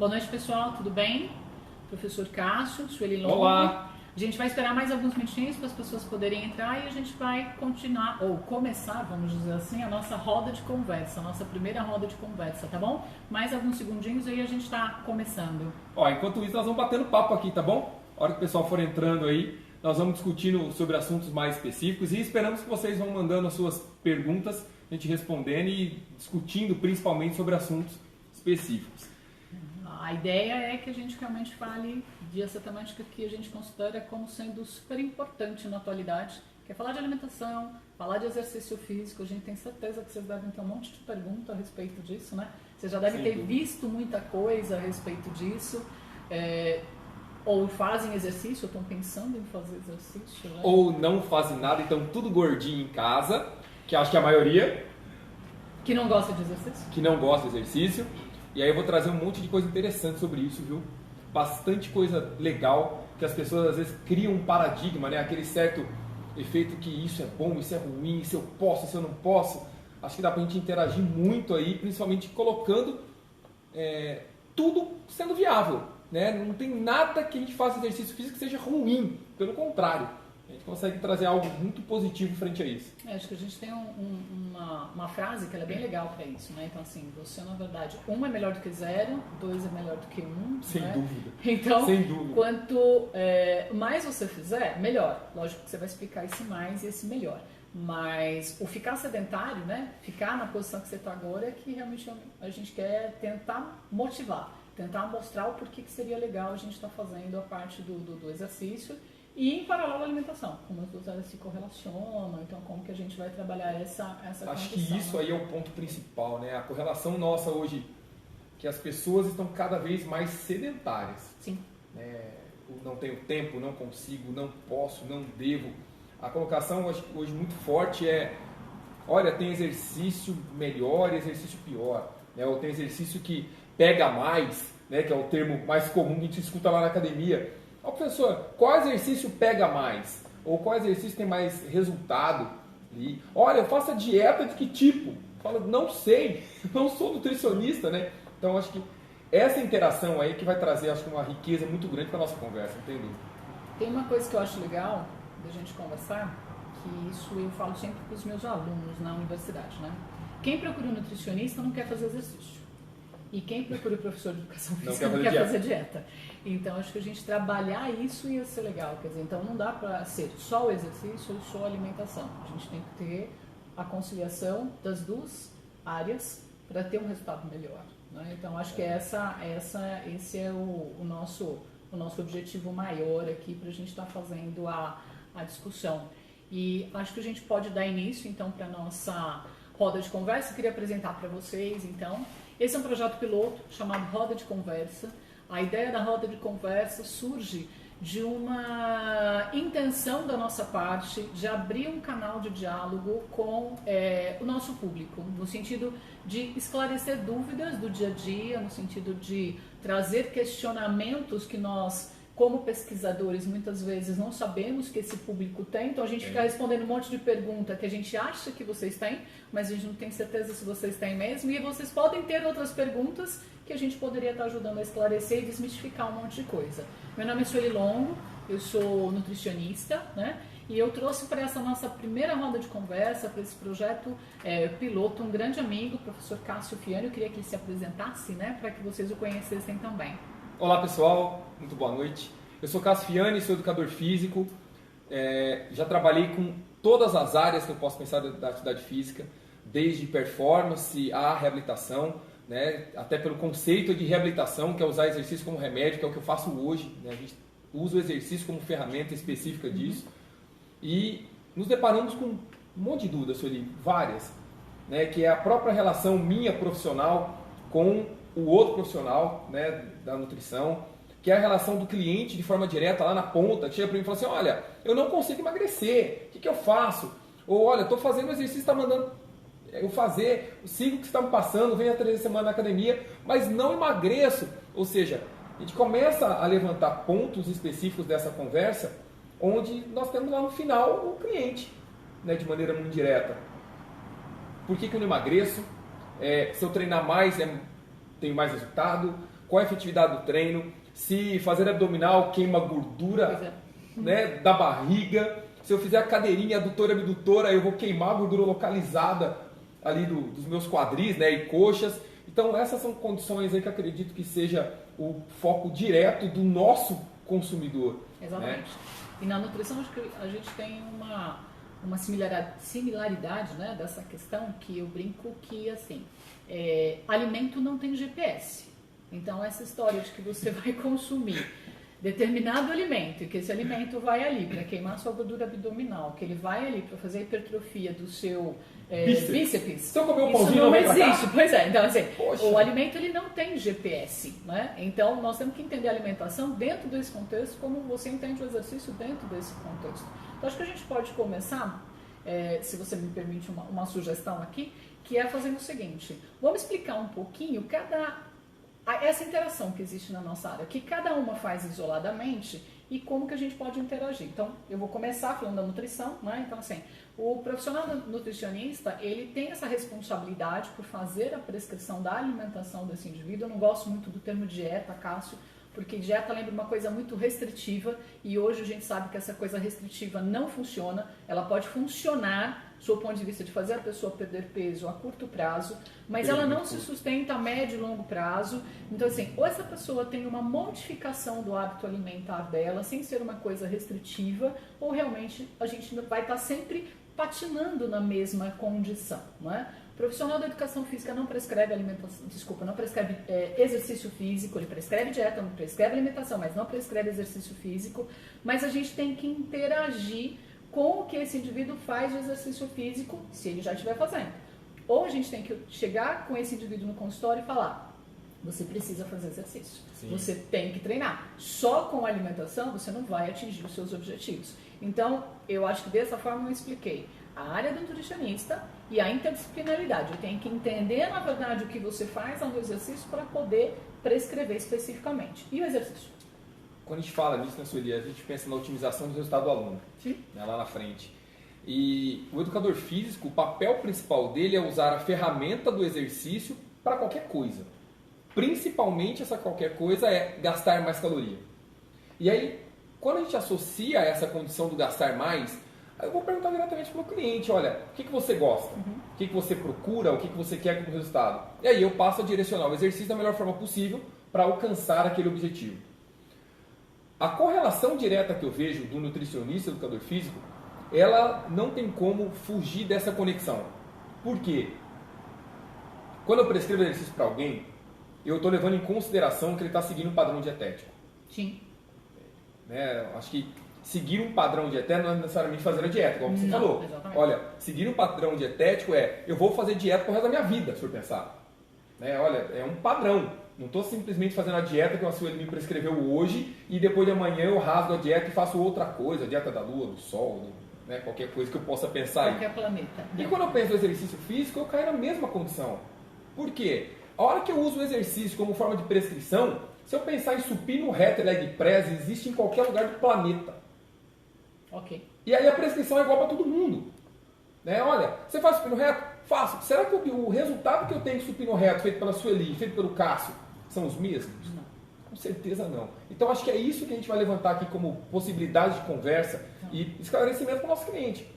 Boa noite, pessoal, tudo bem? Professor Cássio, Sueli Longo. Olá! A gente vai esperar mais alguns minutinhos para as pessoas poderem entrar e a gente vai continuar, ou começar, vamos dizer assim, a nossa roda de conversa, a nossa primeira roda de conversa, tá bom? Mais alguns segundinhos aí a gente está começando. Enquanto isso, nós vamos batendo papo aqui, tá bom? A hora que o pessoal for entrando aí, nós vamos discutindo sobre assuntos mais específicos e esperamos que vocês vão mandando as suas perguntas, a gente respondendo e discutindo principalmente sobre assuntos específicos. A ideia é que a gente realmente fale de essa temática que a gente considera como sendo super importante na atualidade, que é falar de alimentação, falar de exercício físico. A gente tem certeza que vocês devem ter um monte de perguntas a respeito disso, né? Vocês já devem ter visto muita coisa a respeito disso, ou fazem exercício, ou estão pensando em fazer exercício, né? Ou não fazem nada, então tudo gordinho em casa, que acho que a maioria... Que não gosta de exercício? Que não gosta de exercício. E aí eu vou trazer um monte de coisa interessante sobre isso, viu? Bastante coisa legal, que as pessoas às vezes criam um paradigma, né? Aquele certo efeito que isso é bom, isso é ruim, isso eu posso, isso eu não posso. Acho que dá pra gente interagir muito aí, principalmente colocando tudo sendo viável, né? Não tem nada que a gente faça exercício físico que seja ruim, pelo contrário. A gente consegue trazer algo muito positivo frente a isso. Acho que a gente tem uma frase que ela é bem legal para isso, né? Então, assim, você, na verdade, 1 é melhor do que 0, 2 é melhor do que 1. Sem né? dúvida. Então, sem dúvida. Quanto mais você fizer, melhor. Lógico que você vai explicar esse mais e esse melhor. Mas o ficar sedentário, né? Ficar na posição que você está agora é que realmente a gente quer tentar motivar. Tentar mostrar o porquê que seria legal a gente estar fazendo a parte do exercício. E em paralelo à alimentação, como as duas áreas se correlacionam, então como que a gente vai trabalhar essa Acho condição, que isso aí é o ponto principal, né? A correlação nossa hoje, que as pessoas estão cada vez mais sedentárias. Sim. Não tenho tempo, não consigo, não posso, não devo. A colocação hoje muito forte é, olha, tem exercício melhor e exercício pior, né? Ou tem exercício que pega mais, né? Que é o termo mais comum que a gente escuta lá na academia. Professor, qual exercício pega mais? Ou qual exercício tem mais resultado? E, olha, eu faço a dieta de que tipo? Fala, não sei, não sou nutricionista, né? Então, acho que essa interação aí que vai trazer, acho que uma riqueza muito grande para a nossa conversa, não tem dúvida. Tem uma coisa que eu acho legal da gente conversar, que isso eu falo sempre para os meus alunos na universidade, né? Quem procura um nutricionista não quer fazer exercício. E quem procura o professor de educação física não quer fazer dieta. Então, acho que a gente trabalhar isso ia ser legal. Quer dizer, então não dá para ser só o exercício ou só a alimentação. A gente tem que ter a conciliação das duas áreas para ter um resultado melhor, né? Então, acho que esse é o nosso objetivo maior aqui para a gente estar fazendo a discussão. E acho que a gente pode dar início, então, para a nossa roda de conversa. Eu queria apresentar para vocês, então. Esse é um projeto piloto chamado Roda de Conversa. A ideia da Roda de Conversa surge de uma intenção da nossa parte de abrir um canal de diálogo com o nosso público, no sentido de esclarecer dúvidas do dia a dia, no sentido de trazer questionamentos que nós, como pesquisadores, muitas vezes não sabemos que esse público tem, então a gente fica respondendo um monte de pergunta que a gente acha que vocês têm, mas a gente não tem certeza se vocês têm mesmo, e vocês podem ter outras perguntas que a gente poderia estar ajudando a esclarecer e desmistificar um monte de coisa. Meu nome é Sueli Longo, eu sou nutricionista, né? E eu trouxe para essa nossa primeira roda de conversa, para esse projeto piloto, um grande amigo, o professor Cássio Fiani. Eu queria que ele se apresentasse, né? Para que vocês o conhecessem também. Olá pessoal, muito boa noite. Eu sou Cássio Fiani, sou educador físico, já trabalhei com todas as áreas que eu posso pensar da atividade física, desde performance à reabilitação, né? Até pelo conceito de reabilitação, que é usar exercício como remédio, que é o que eu faço hoje, né? A gente usa o exercício como ferramenta específica disso. E nos deparamos com um monte de dúvidas, Sueli, várias, né? Que é a própria relação minha profissional com o outro profissional, né, da nutrição, que é a relação do cliente de forma direta lá na ponta, que chega para mim e fala assim, olha, eu não consigo emagrecer, o que eu faço? Ou olha, estou fazendo o exercício, está mandando eu fazer, sigo o que você está me passando, venho a 3 semanas na academia, mas não emagreço. Ou seja, a gente começa a levantar pontos específicos dessa conversa, onde nós temos lá no final o cliente, né, de maneira muito direta. Por que eu não emagreço? Se eu treinar mais, tenho mais resultado? qual é a efetividade do treino, se fazer abdominal queima gordura, né, da barriga, se eu fizer a cadeirinha adutora e abdutora, eu vou queimar a gordura localizada ali dos meus quadris, né, e coxas. Então essas são condições aí que eu acredito que seja o foco direto do nosso consumidor. Exatamente. Né? E na nutrição acho que a gente tem uma similaridade, né, dessa questão, que eu brinco que assim, alimento não tem GPS. Então essa história de que você vai consumir determinado alimento e que esse alimento vai ali para queimar sua gordura abdominal, que ele vai ali para fazer a hipertrofia do seu bíceps. Se eu comer um isso pãozinho, não existe. Pois é, então assim, Poxa. o alimento ele não tem GPS, né? Então nós temos que entender a alimentação dentro desse contexto, como você entende o exercício dentro desse contexto. Então acho que a gente pode começar, se você me permite uma sugestão aqui, que é fazendo o seguinte: vamos explicar um pouquinho essa interação que existe na nossa área, que cada uma faz isoladamente e como que a gente pode interagir. Então, eu vou começar falando da nutrição, né? Então, assim, o profissional nutricionista, ele tem essa responsabilidade por fazer a prescrição da alimentação desse indivíduo. Eu não gosto muito do termo dieta, Cássio, porque dieta lembra uma coisa muito restritiva e hoje a gente sabe que essa coisa restritiva não funciona. Ela pode funcionar do ponto de vista de fazer a pessoa perder peso a curto prazo, mas ela não se sustenta a médio e longo prazo. Então, assim, ou essa pessoa tem uma modificação do hábito alimentar dela, sem ser uma coisa restritiva, ou realmente a gente vai estar sempre patinando na mesma condição, não é? O profissional da educação física não prescreve não prescreve exercício físico, ele prescreve dieta, não prescreve alimentação, mas não prescreve exercício físico, mas a gente tem que interagir com o que esse indivíduo faz de exercício físico, se ele já estiver fazendo. Ou a gente tem que chegar com esse indivíduo no consultório e falar: você precisa fazer exercício, Sim. Você tem que treinar. Só com a alimentação você não vai atingir os seus objetivos. Então, eu acho que dessa forma eu expliquei a área do nutricionista e a interdisciplinaridade. Eu tenho que entender, na verdade, o que você faz no exercício para poder prescrever especificamente. E o exercício? Quando a gente fala nisso, né, Sueli, a gente pensa na otimização do resultado do aluno, né, lá na frente. E o educador físico, o papel principal dele é usar a ferramenta do exercício para qualquer coisa. Principalmente essa qualquer coisa é gastar mais caloria. E aí, quando a gente associa essa condição do gastar mais, eu vou perguntar diretamente para o cliente: olha, o que você gosta? O que você procura? O que você quer como resultado? E aí eu passo a direcionar o exercício da melhor forma possível para alcançar aquele objetivo. A correlação direta que eu vejo do nutricionista e do educador físico, ela não tem como fugir dessa conexão. Por quê? Quando eu prescrevo exercício para alguém, eu estou levando em consideração que ele está seguindo um padrão dietético. Sim. Acho que seguir um padrão dietético não é necessariamente fazer a dieta, como você falou. Exatamente. Olha, seguir um padrão dietético eu vou fazer dieta pro resto da minha vida, se eu pensar. Olha, é um padrão. Não estou simplesmente fazendo a dieta que a Sueli me prescreveu hoje e depois de amanhã eu rasgo a dieta e faço outra coisa, a dieta da lua, do sol, qualquer coisa que eu possa pensar. Qualquer planeta. E quando eu penso no exercício físico, eu caio na mesma condição. Por quê? A hora que eu uso o exercício como forma de prescrição, se eu pensar em supino reto e leg press, existe em qualquer lugar do planeta. Ok. E aí a prescrição é igual para todo mundo. Olha, você faz supino reto? Faço. Será que o resultado que eu tenho de supino reto, feito pela Sueli, feito pelo Cássio, são os mesmos? Não. Com certeza não. Então acho que é isso que a gente vai levantar aqui como possibilidade de conversa e esclarecimento para o nosso cliente,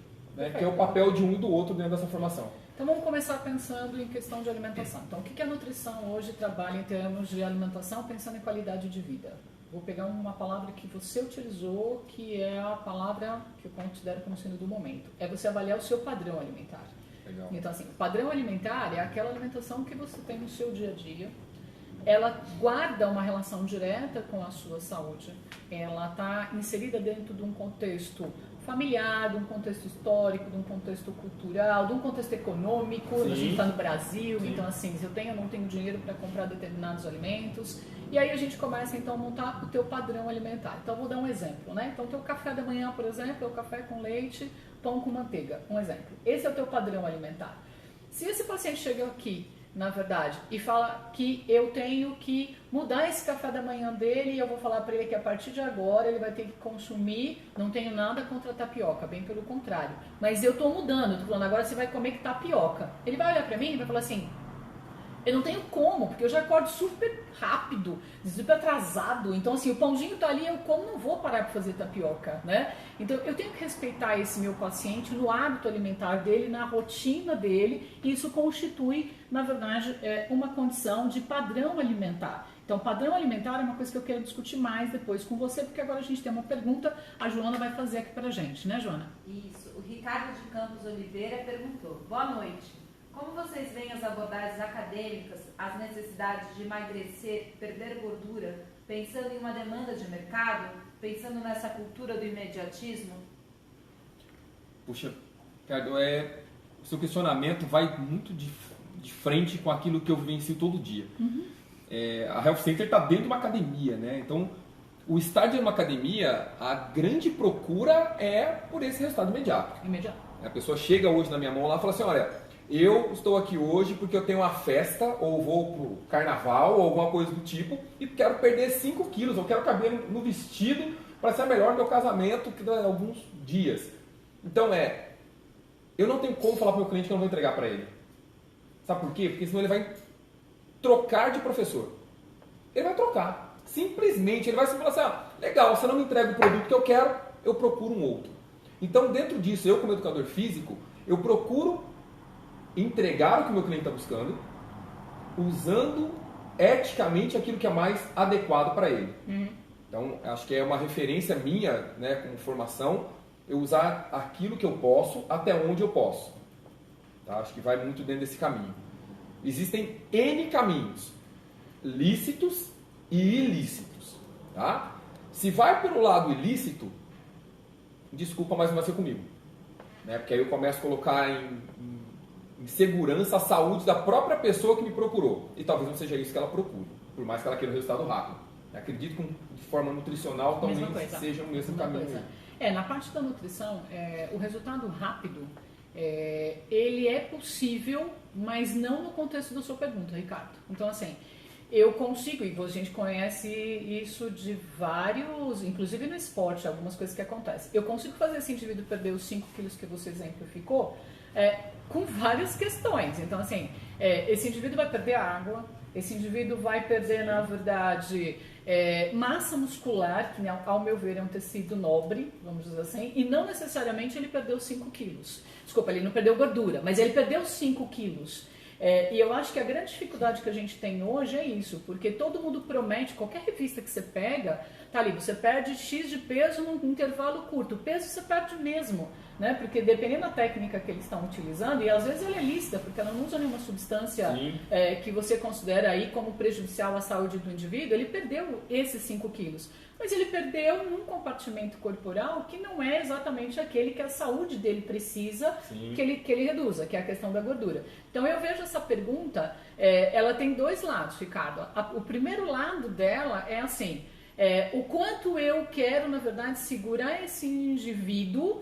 que é o papel de um e do outro dentro dessa formação. Então vamos começar pensando em questão de alimentação. Então o que a nutrição hoje trabalha em termos de alimentação, pensando em qualidade de vida? Vou pegar uma palavra que você utilizou, que é a palavra que eu considero como sendo do momento. É você avaliar o seu padrão alimentar. Legal. Então, assim, o padrão alimentar é aquela alimentação que você tem no seu dia a dia. Ela guarda uma relação direta com a sua saúde. Ela está inserida dentro de um contexto familiar, de um contexto histórico, de um contexto cultural, de um contexto econômico. Sim. A gente está no Brasil, Sim. Então assim, se eu tenho ou não tenho dinheiro para comprar determinados alimentos. E aí a gente começa então a montar o teu padrão alimentar. Então vou dar um exemplo, né? Então o teu café da manhã, por exemplo, é o café com leite, pão com manteiga. Um exemplo. Esse é o teu padrão alimentar. Se esse paciente chega aqui, na verdade, e fala que eu tenho que mudar esse café da manhã dele, e eu vou falar para ele que a partir de agora ele vai ter que consumir, não tenho nada contra a tapioca, bem pelo contrário, mas eu estou mudando, estou falando agora você vai comer tapioca. Ele vai olhar para mim e vai falar assim: Eu não tenho como, porque eu já acordo super rápido, super atrasado. Então, assim, o pãozinho tá ali, eu como, não vou parar para fazer tapioca, né? Então, eu tenho que respeitar esse meu paciente no hábito alimentar dele, na rotina dele, e isso constitui, na verdade, uma condição de padrão alimentar. Então, padrão alimentar é uma coisa que eu quero discutir mais depois com você, porque agora a gente tem uma pergunta, a Joana vai fazer aqui pra gente, né, Joana? Isso. O Ricardo de Campos Oliveira perguntou: boa noite. Como vocês veem as abordagens acadêmicas, as necessidades de emagrecer, perder gordura, pensando em uma demanda de mercado, pensando nessa cultura do imediatismo? Puxa, Ricardo, o seu questionamento vai muito de frente com aquilo que eu vivencio todo dia. A Health Center está dentro de uma academia, né? Então, o estar dentro de uma academia, a grande procura é por esse resultado imediato. A pessoa chega hoje na minha mão lá e fala assim, olha, eu estou aqui hoje porque eu tenho uma festa, ou vou pro carnaval, ou alguma coisa do tipo, e quero perder 5 quilos, eu quero caber no vestido para ser melhor no meu casamento que dá alguns dias. Então eu não tenho como falar para o meu cliente que eu não vou entregar para ele. Sabe por quê? Porque senão ele vai trocar de professor. Ele vai trocar. Simplesmente, ele vai falar assim, legal, você não me entrega o produto que eu quero, eu procuro um outro. Então, dentro disso, eu como educador físico, eu procuro entregar o que o meu cliente está buscando, usando eticamente aquilo que é mais adequado para ele. Então, acho que é uma referência minha, né, como formação, eu usar aquilo que eu posso até onde eu posso. Tá? Acho que vai muito dentro desse caminho. Existem N caminhos, lícitos e ilícitos. Tá? Se vai pelo lado ilícito, desculpa, mas não vai ser comigo. Né? Porque aí eu começo a colocar em segurança a saúde da própria pessoa que me procurou. E talvez não seja isso que ela procura, por mais que ela queira o resultado rápido. Eu acredito que de forma nutricional talvez seja o mesmo caminho. Na parte da nutrição, o resultado rápido, ele é possível, mas não no contexto da sua pergunta, Ricardo. Então, assim, eu consigo, e a gente conhece isso de vários, inclusive no esporte, algumas coisas que acontecem. Eu consigo fazer esse indivíduo perder os 5 quilos que você exemplificou, com várias questões. Então, assim, esse indivíduo vai perder água, esse indivíduo vai perder, na verdade, massa muscular, que ao meu ver é um tecido nobre, vamos dizer assim, e não necessariamente ele perdeu 5 quilos. Desculpa, ele não perdeu gordura, mas ele perdeu 5 quilos. E eu acho que a grande dificuldade que a gente tem hoje é isso, porque todo mundo promete, qualquer revista que você pega, tá ali, você perde X de peso num intervalo curto, o peso você perde mesmo, né? Porque dependendo da técnica que eles estão utilizando, e às vezes ela é lícita, porque ela não usa nenhuma substância que você considera aí como prejudicial à saúde do indivíduo, ele perdeu esses 5 quilos. Mas ele perdeu num compartimento corporal que não é exatamente aquele que a saúde dele precisa que ele reduza, que é a questão da gordura. Então eu vejo essa pergunta, ela tem 2 lados, Ricardo. O primeiro lado dela é assim, o quanto eu quero, na verdade, segurar esse indivíduo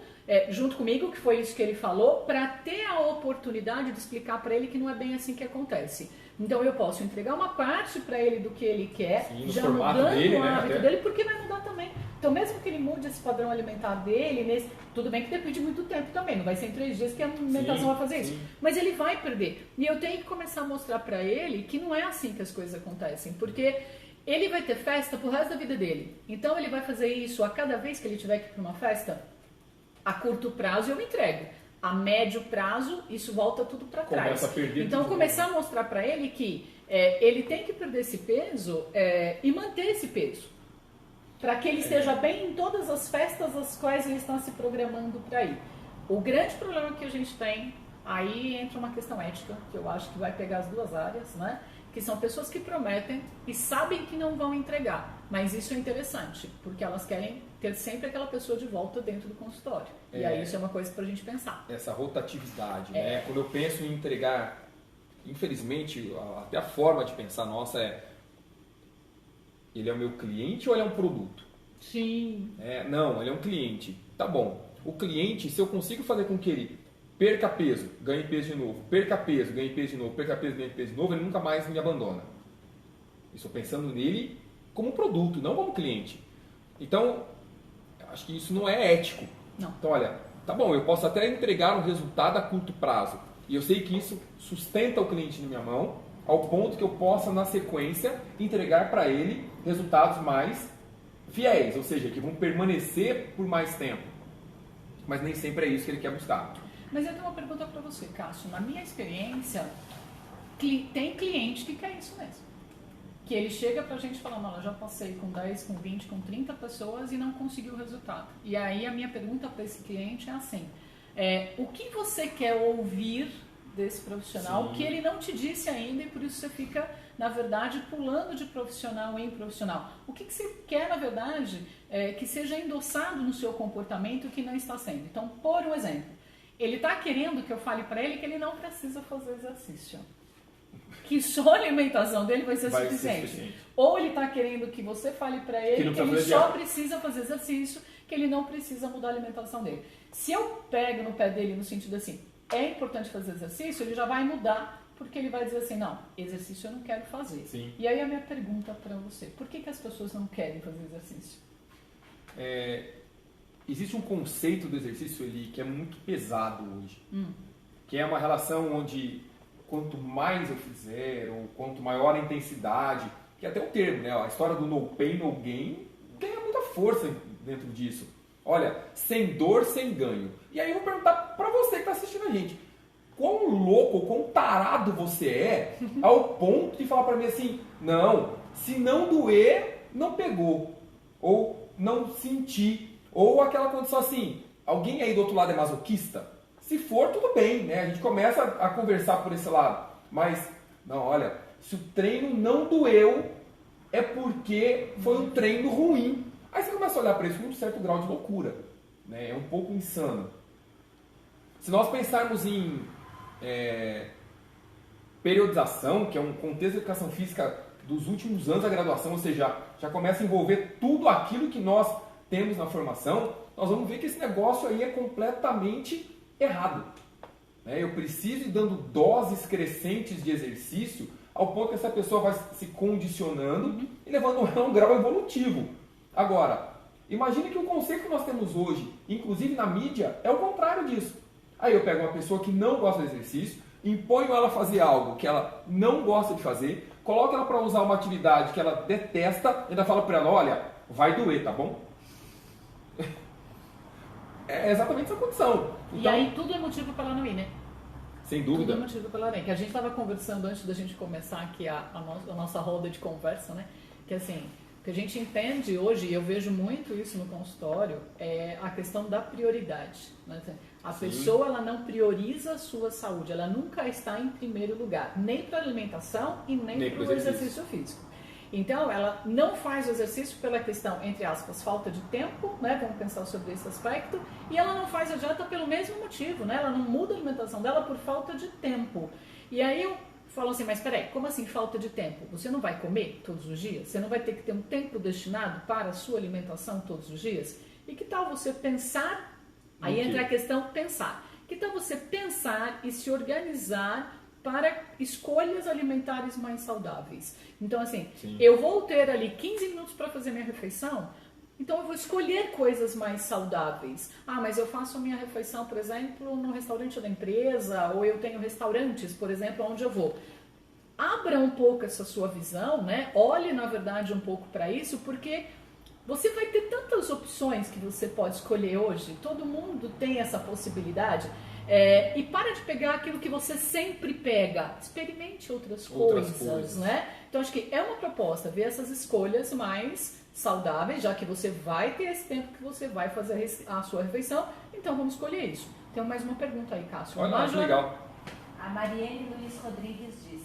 junto comigo, que foi isso que ele falou, para ter a oportunidade de explicar para ele que não é bem assim que acontece. Então eu posso entregar uma parte para ele do que ele quer, já mudando dele, o hábito dele, porque vai mudar também. Então mesmo que ele mude esse padrão alimentar dele, tudo bem que depende muito do tempo também, não vai ser em 3 dias que a alimentação vai fazer isso. Mas ele vai perder. E eu tenho que começar a mostrar para ele que não é assim que as coisas acontecem, porque ele vai ter festa pro resto da vida dele. Então ele vai fazer isso a cada vez que ele tiver que ir para uma festa. A curto prazo eu entrego. A médio prazo, isso volta tudo para trás. Então, começar a mostrar para ele que ele tem que perder esse peso e manter esse peso. Para que ele esteja bem em todas as festas às quais ele está se programando para ir. O grande problema que a gente tem, aí entra uma questão ética, que eu acho que vai pegar as 2 áreas, né? Que são pessoas que prometem e sabem que não vão entregar. Mas isso é interessante, porque elas querem ter sempre aquela pessoa de volta dentro do consultório. E aí isso é uma coisa para a gente pensar. Essa rotatividade, né? Quando eu penso em entregar, infelizmente, até a forma de pensar nossa ele é o meu cliente ou ele é um produto? Sim. Não, ele é um cliente. Tá bom. O cliente, se eu consigo fazer com que ele perca peso, ganhe peso de novo, perca peso, ganhe peso de novo, perca peso, ganhe peso de novo, ele nunca mais me abandona. Estou pensando nele como produto, não como cliente. Então, acho que isso não é ético. Não. Então, olha, tá bom, eu posso até entregar um resultado a curto prazo. E eu sei que isso sustenta o cliente na minha mão, ao ponto que eu possa, na sequência, entregar para ele resultados mais fiéis, ou seja, que vão permanecer por mais tempo. Mas nem sempre é isso que ele quer buscar. Mas eu tenho uma pergunta para você, Cássio. Na minha experiência, tem cliente que quer isso mesmo. Que ele chega pra gente falando, olha, já passei com 10, com 20, com 30 pessoas e não conseguiu o resultado. E aí a minha pergunta para esse cliente é assim, o que você quer ouvir desse profissional, Sim. que ele não te disse ainda e por isso você fica, na verdade, pulando de profissional em profissional. O que você quer, na verdade, que seja endossado no seu comportamento que não está sendo. Então, por um exemplo, ele está querendo que eu fale para ele que ele não precisa fazer exercício. Que só a alimentação dele vai ser suficiente. Ou ele está querendo que você fale para ele que ele só precisa fazer exercício, que ele não precisa mudar a alimentação dele. Se eu pego no pé dele no sentido assim, é importante fazer exercício, ele já vai mudar, porque ele vai dizer assim, não, exercício eu não quero fazer. Sim. E aí a minha pergunta para você, por que as pessoas não querem fazer exercício? Existe um conceito do exercício ali que é muito pesado hoje, que é uma relação onde quanto mais eu fizer, ou quanto maior a intensidade, que é até o termo, né? A história do no pain, no gain, ganha muita força dentro disso. Olha, sem dor, sem ganho. E aí eu vou perguntar pra você que está assistindo a gente, quão louco, quão tarado você é ao ponto de falar pra mim assim, não, se não doer, não pegou, ou não senti, ou aquela condição assim, alguém aí do outro lado é masoquista? Se for, tudo bem, né? A gente começa a conversar por esse lado. Mas, não, olha, se o treino não doeu, é porque foi um treino ruim. Aí você começa a olhar para isso com um certo grau de loucura. Né? É um pouco insano. Se nós pensarmos em periodização, que é um contexto de educação física dos últimos anos da graduação, ou seja, já começa a envolver tudo aquilo que nós temos na formação, nós vamos ver que esse negócio aí é completamente errado. Eu preciso ir dando doses crescentes de exercício ao ponto que essa pessoa vai se condicionando e levando a um grau evolutivo. Agora, imagine que o conceito que nós temos hoje, inclusive na mídia, é o contrário disso. Aí eu pego uma pessoa que não gosta de exercício, imponho ela a fazer algo que ela não gosta de fazer, coloco ela para usar uma atividade que ela detesta e ainda falo para ela, olha, vai doer, tá bom? É exatamente essa condição. Então, e aí tudo é motivo para ela não ir, né? Sem dúvida. Tudo é motivo para ela não ir. Que a gente estava conversando antes da gente começar aqui a nossa roda de conversa, né? Que assim, o que a gente entende hoje, e eu vejo muito isso no consultório, é a questão da prioridade. Né? A pessoa ela não prioriza a sua saúde, ela nunca está em primeiro lugar, nem para alimentação e nem para o exercício físico. Então, ela não faz o exercício pela questão, entre aspas, falta de tempo, né? Vamos pensar sobre esse aspecto, e ela não faz a dieta pelo mesmo motivo, né? Ela não muda a alimentação dela por falta de tempo. E aí eu falo assim, mas peraí, como assim falta de tempo? Você não vai comer todos os dias? Você não vai ter que ter um tempo destinado para a sua alimentação todos os dias? E que tal você pensar, aí entra a questão pensar, que tal você pensar e se organizar para escolhas alimentares mais saudáveis? Então assim, eu vou ter ali 15 minutos para fazer minha refeição, então eu vou escolher coisas mais saudáveis. Ah, mas eu faço a minha refeição, por exemplo, no restaurante da empresa, ou eu tenho restaurantes, por exemplo, onde eu vou. Abra um pouco essa sua visão, né? Olhe, na verdade, um pouco para isso, porque você vai ter tantas opções que você pode escolher hoje. Todo mundo tem essa possibilidade. E para de pegar aquilo que você sempre pega. Experimente outras coisas, né? Então, acho que é uma proposta ver essas escolhas mais saudáveis, já que você vai ter esse tempo que você vai fazer a sua refeição. Então, vamos escolher isso. Tem mais uma pergunta aí, Cássio. Olha, que legal. A Mariane Luiz Rodrigues diz: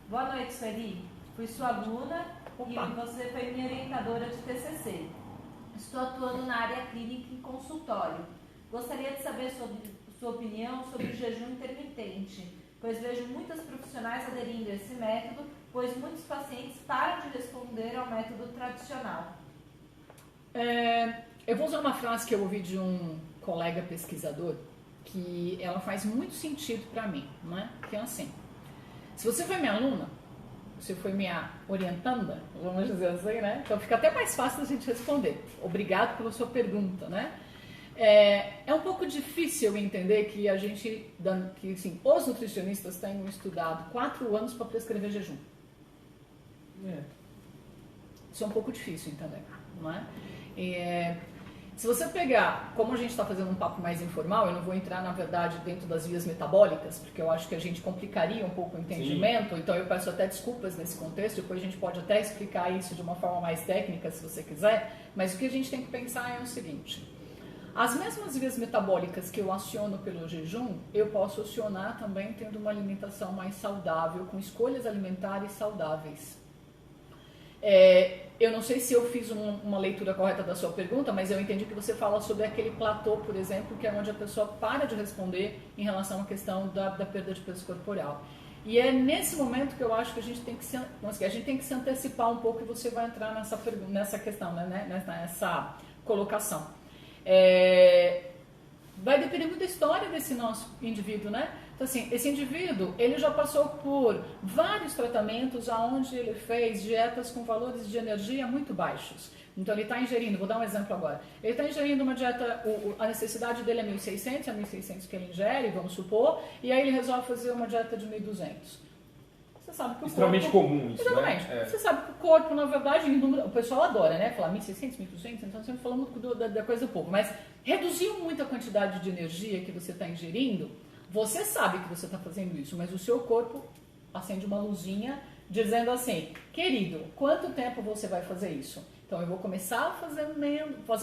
boa noite, Sueli. Fui sua aluna e você foi minha orientadora de TCC. Estou atuando na área clínica em consultório. Gostaria de saber sua opinião sobre o jejum intermitente, pois vejo muitas profissionais aderindo a esse método, pois muitos pacientes param de responder ao método tradicional. Eu vou usar uma frase que eu ouvi de um colega pesquisador, que ela faz muito sentido para mim, né? Que é assim, se você foi minha aluna, você foi minha orientanda, vamos dizer assim, né? Então fica até mais fácil a gente responder. Obrigado pela sua pergunta, né? É um pouco difícil entender que assim, os nutricionistas tenham estudado 4 anos para prescrever jejum. Isso é um pouco difícil entender, não é? Se você pegar, como a gente está fazendo um papo mais informal, eu não vou entrar, na verdade, dentro das vias metabólicas, porque eu acho que a gente complicaria um pouco o entendimento, então eu peço até desculpas nesse contexto, depois a gente pode até explicar isso de uma forma mais técnica, se você quiser, mas o que a gente tem que pensar é o seguinte: as mesmas vias metabólicas que eu aciono pelo jejum, eu posso acionar também tendo uma alimentação mais saudável, com escolhas alimentares saudáveis. Eu não sei se eu fiz uma leitura correta da sua pergunta, mas eu entendi que você fala sobre aquele platô, por exemplo, que é onde a pessoa para de responder em relação à questão da perda de peso corporal. E é nesse momento que eu acho que a gente tem que se antecipar um pouco, e você vai entrar nessa questão, né? nessa colocação. Vai depender muito da história desse nosso indivíduo, né? Então, assim, esse indivíduo, ele já passou por vários tratamentos onde ele fez dietas com valores de energia muito baixos. Então, ele está ingerindo, vou dar um exemplo agora, ele está ingerindo uma dieta, a necessidade dele é 1.600, é 1.600 que ele ingere, vamos supor, e aí ele resolve fazer uma dieta de 1.200. Você sabe que o extremamente corpo, comum isso, exatamente, né? Você sabe que o corpo, na verdade, o pessoal adora, né? Falar 1.600, 1.200, então sempre falamos da coisa pouco, mas reduziu muito a quantidade de energia que você está ingerindo. Você sabe que você está fazendo isso, mas o seu corpo acende uma luzinha dizendo assim: querido, quanto tempo você vai fazer isso? Então eu vou começar a fazer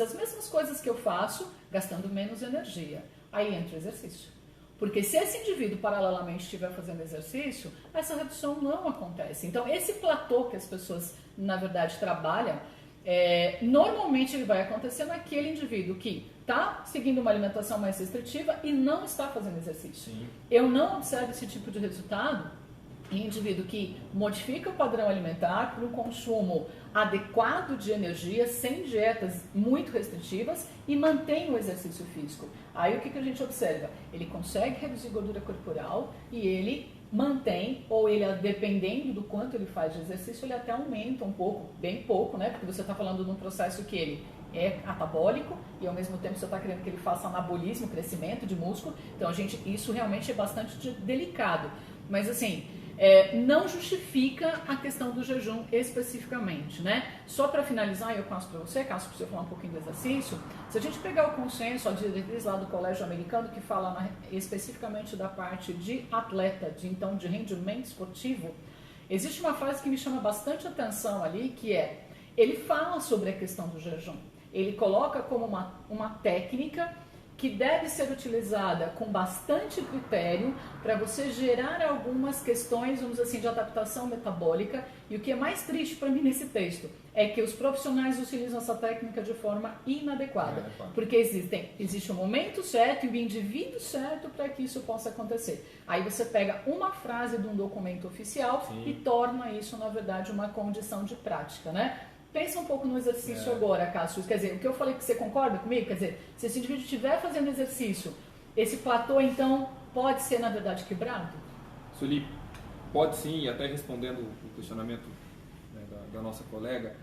as mesmas coisas que eu faço, gastando menos energia. Aí entra o exercício. Porque se esse indivíduo paralelamente estiver fazendo exercício, essa redução não acontece. Então esse platô que as pessoas, na verdade, trabalham, normalmente ele vai acontecer naquele indivíduo que está seguindo uma alimentação mais restritiva e não está fazendo exercício. Sim. Eu não observo esse tipo de resultado em indivíduo que modifica o padrão alimentar para um consumo adequado de energia, sem dietas muito restritivas, e mantém o exercício físico. Aí o que a gente observa? Ele consegue reduzir gordura corporal e ele mantém, ou ele, dependendo do quanto ele faz de exercício, ele até aumenta um pouco, bem pouco, né? Porque você está falando de um processo que ele é catabólico e ao mesmo tempo você está querendo que ele faça anabolismo, crescimento de músculo. Então, isso realmente é bastante delicado. Mas assim, não justifica a questão do jejum especificamente, né? Só para finalizar, eu passo para você, caso você falar um pouquinho do exercício. Se a gente pegar o consenso, a diretriz lá do Colégio Americano, que fala especificamente da parte de atleta, de rendimento esportivo, existe uma frase que me chama bastante atenção ali, que ele fala sobre a questão do jejum. Ele coloca como uma técnica que deve ser utilizada com bastante critério para você gerar algumas questões, vamos dizer assim, de adaptação metabólica. E o que é mais triste para mim nesse texto é que os profissionais utilizam essa técnica de forma inadequada. Porque existe um momento certo e o indivíduo certo para que isso possa acontecer. Aí você pega uma frase de um documento oficial e torna isso, na verdade, uma condição de prática, né? Pensa um pouco no exercício agora, Cássio. Quer dizer, o que eu falei, que você concorda comigo? Quer dizer, se esse indivíduo estiver fazendo exercício, esse platô, então, pode ser, na verdade, quebrado? Sueli, pode sim, até respondendo o questionamento, né, da nossa colega,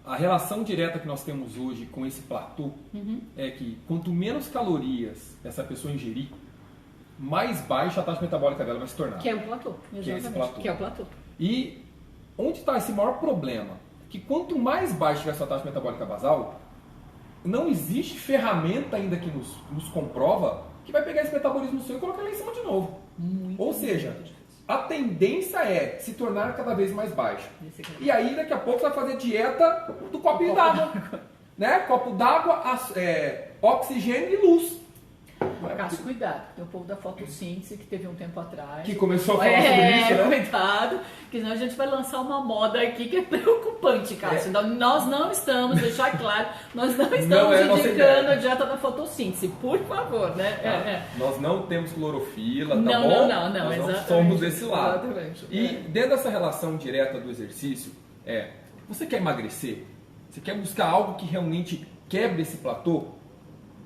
a relação direta que nós temos hoje com esse platô é que quanto menos calorias essa pessoa ingerir, mais baixa a taxa metabólica dela vai se tornar. Que é o platô, exatamente. Que é o platô. E onde está esse maior problema? Que quanto mais baixa tiver essa taxa metabólica basal, não existe ferramenta ainda que nos comprova que vai pegar esse metabolismo seu e colocar lá em cima de novo. Ou seja, a tendência é se tornar cada vez mais baixa. E aí daqui a pouco você vai fazer dieta do copinho d'água. Né? Copo d'água, oxigênio e luz. Cássio, cuidado, tem o povo da fotossíntese que teve um tempo atrás. Que começou a falar sobre isso, né? Cuidado, que senão a gente vai lançar uma moda aqui que é preocupante, Cássio. Então, nós não estamos, deixar claro, nós não estamos indicando a dieta da fotossíntese, por favor, né? Nós não temos clorofila, tá não, bom? Não, nós exatamente. Não somos desse lado. Exatamente. E dentro dessa relação direta do exercício, você quer emagrecer? Você quer buscar algo que realmente quebre esse platô?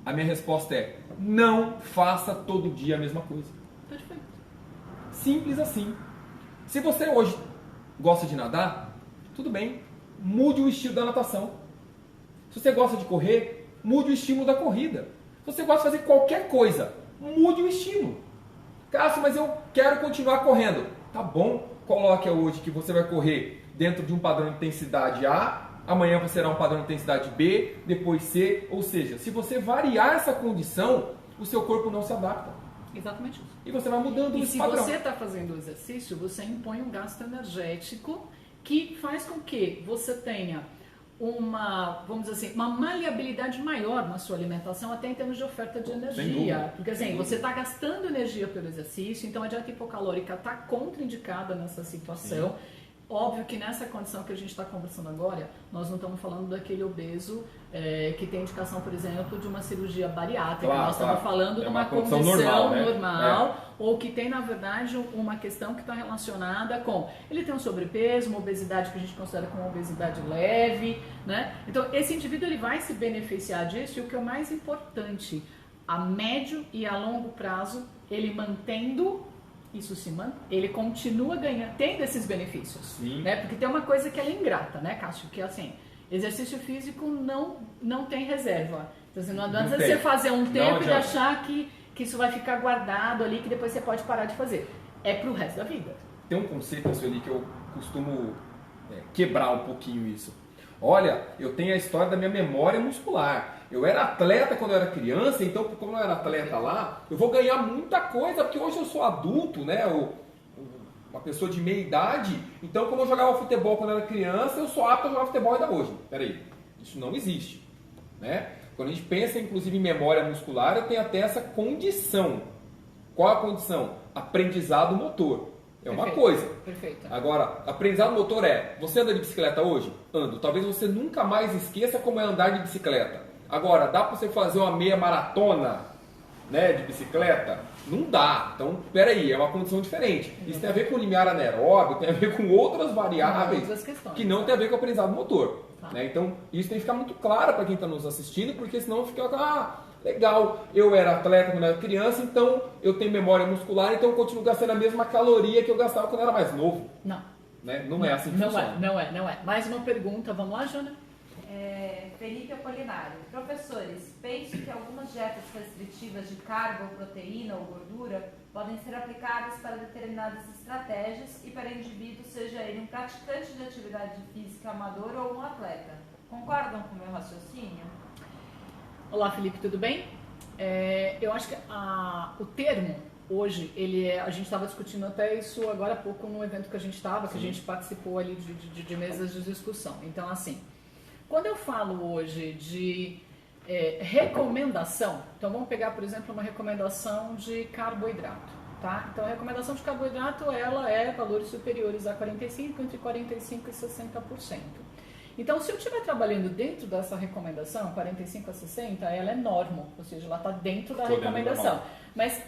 A minha resposta é: não faça todo dia a mesma coisa. Perfeito. Simples assim. Se você hoje gosta de nadar, tudo bem, mude o estilo da natação. Se você gosta de correr, mude o estímulo da corrida. Se você gosta de fazer qualquer coisa, mude o estímulo. Cássio, mas eu quero continuar correndo. Tá bom, coloque hoje que você vai correr dentro de um padrão de intensidade A, amanhã você terá um padrão de intensidade B, depois C, ou seja, se você variar essa condição, o seu corpo não se adapta. Exatamente isso. E você vai mudando esse padrão. E se você está fazendo o exercício, você impõe um gasto energético que faz com que você tenha uma, vamos dizer assim, uma maleabilidade maior na sua alimentação, até em termos de oferta de energia. Porque assim, você está gastando energia pelo exercício, então a dieta hipocalórica está contraindicada nessa situação. Sim. Óbvio que nessa condição que a gente está conversando agora, nós não estamos falando daquele obeso que tem indicação, por exemplo, de uma cirurgia bariátrica. Claro, nós estamos falando de uma condição normal, ou que tem, na verdade, uma questão que está relacionada com... Ele tem um sobrepeso, uma obesidade que a gente considera como uma obesidade leve, né? Então, esse indivíduo ele vai se beneficiar disso, e o que é o mais importante, a médio e a longo prazo, ele mantendo... ele continua ganhando, tendo esses benefícios, né? Porque tem uma coisa que é ingrata, né, Cássio? Que é assim, exercício físico não tem reserva. Então, assim, não adianta você fazer um tempo e achar que isso vai ficar guardado ali, que depois você pode parar de fazer. É pro resto da vida. Tem um conceito ali que eu costumo quebrar um pouquinho isso. Olha, eu tenho a história da minha memória muscular. Eu era atleta quando eu era criança, então como eu era atleta lá, eu vou ganhar muita coisa, porque hoje eu sou adulto, né? Uma pessoa de meia idade, então como eu jogava futebol quando eu era criança, eu sou apto a jogar futebol ainda hoje. Peraí, isso não existe, né? Quando a gente pensa inclusive em memória muscular, eu tenho até essa condição. Qual a condição? Aprendizado motor. É uma coisa. Perfeito. Agora, aprendizado motor você anda de bicicleta hoje? Ando. Talvez você nunca mais esqueça como é andar de bicicleta. Agora, dá para você fazer uma meia maratona, né, de bicicleta? Não dá. Então, peraí, é uma condição diferente. Isso tem a ver com limiar anaeróbio, tem a ver com outras variáveis que não tem a ver com o aprendizado motor. Né? Então, isso tem que ficar muito claro para quem está nos assistindo, porque senão fica... legal, eu era atleta quando era criança, então eu tenho memória muscular, então eu continuo gastando a mesma caloria que eu gastava quando eu era mais novo. Não. Né? Não é assim que funciona. Não é. Mais uma pergunta, vamos lá, Jana? Felipe Apolinário. Professores, penso que algumas dietas restritivas de carbo, proteína ou gordura podem ser aplicadas para determinadas estratégias e para indivíduos, seja ele um praticante de atividade física amador ou um atleta. Concordam com o meu raciocínio? Olá, Felipe, tudo bem? Eu acho que o termo hoje, a gente estava discutindo até isso agora há pouco no evento que a gente estava, que a gente participou ali de mesas de discussão. Então, assim, quando eu falo hoje de recomendação, então vamos pegar, por exemplo, uma recomendação de carboidrato, tá? Então, a recomendação de carboidrato, ela é valores superiores a 45, entre 45% e 60%. Então, se eu estiver trabalhando dentro dessa recomendação, 45 a 60, ela é normal, ou seja, ela está dentro da recomendação. Mas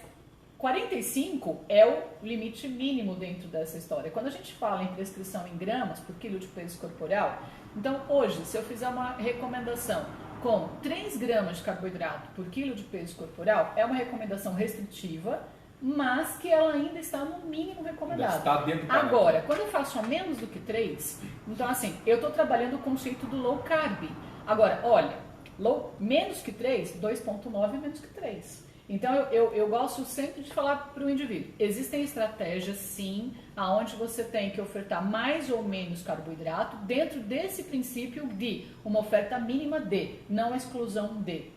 45 é o limite mínimo dentro dessa história. Quando a gente fala em prescrição em gramas por quilo de peso corporal, então hoje, se eu fizer uma recomendação com 3 gramas de carboidrato por quilo de peso corporal, é uma recomendação restritiva, mas que ela ainda está no mínimo recomendado. Está dentro do Agora, quando eu faço a menos do que 3, então assim, eu estou trabalhando o conceito do low carb. Agora, olha, menos que 3, 2,9 é menos que 3. Então, eu gosto sempre de falar para o indivíduo, existem estratégias, sim, aonde você tem que ofertar mais ou menos carboidrato dentro desse princípio de uma oferta mínima de, não exclusão de.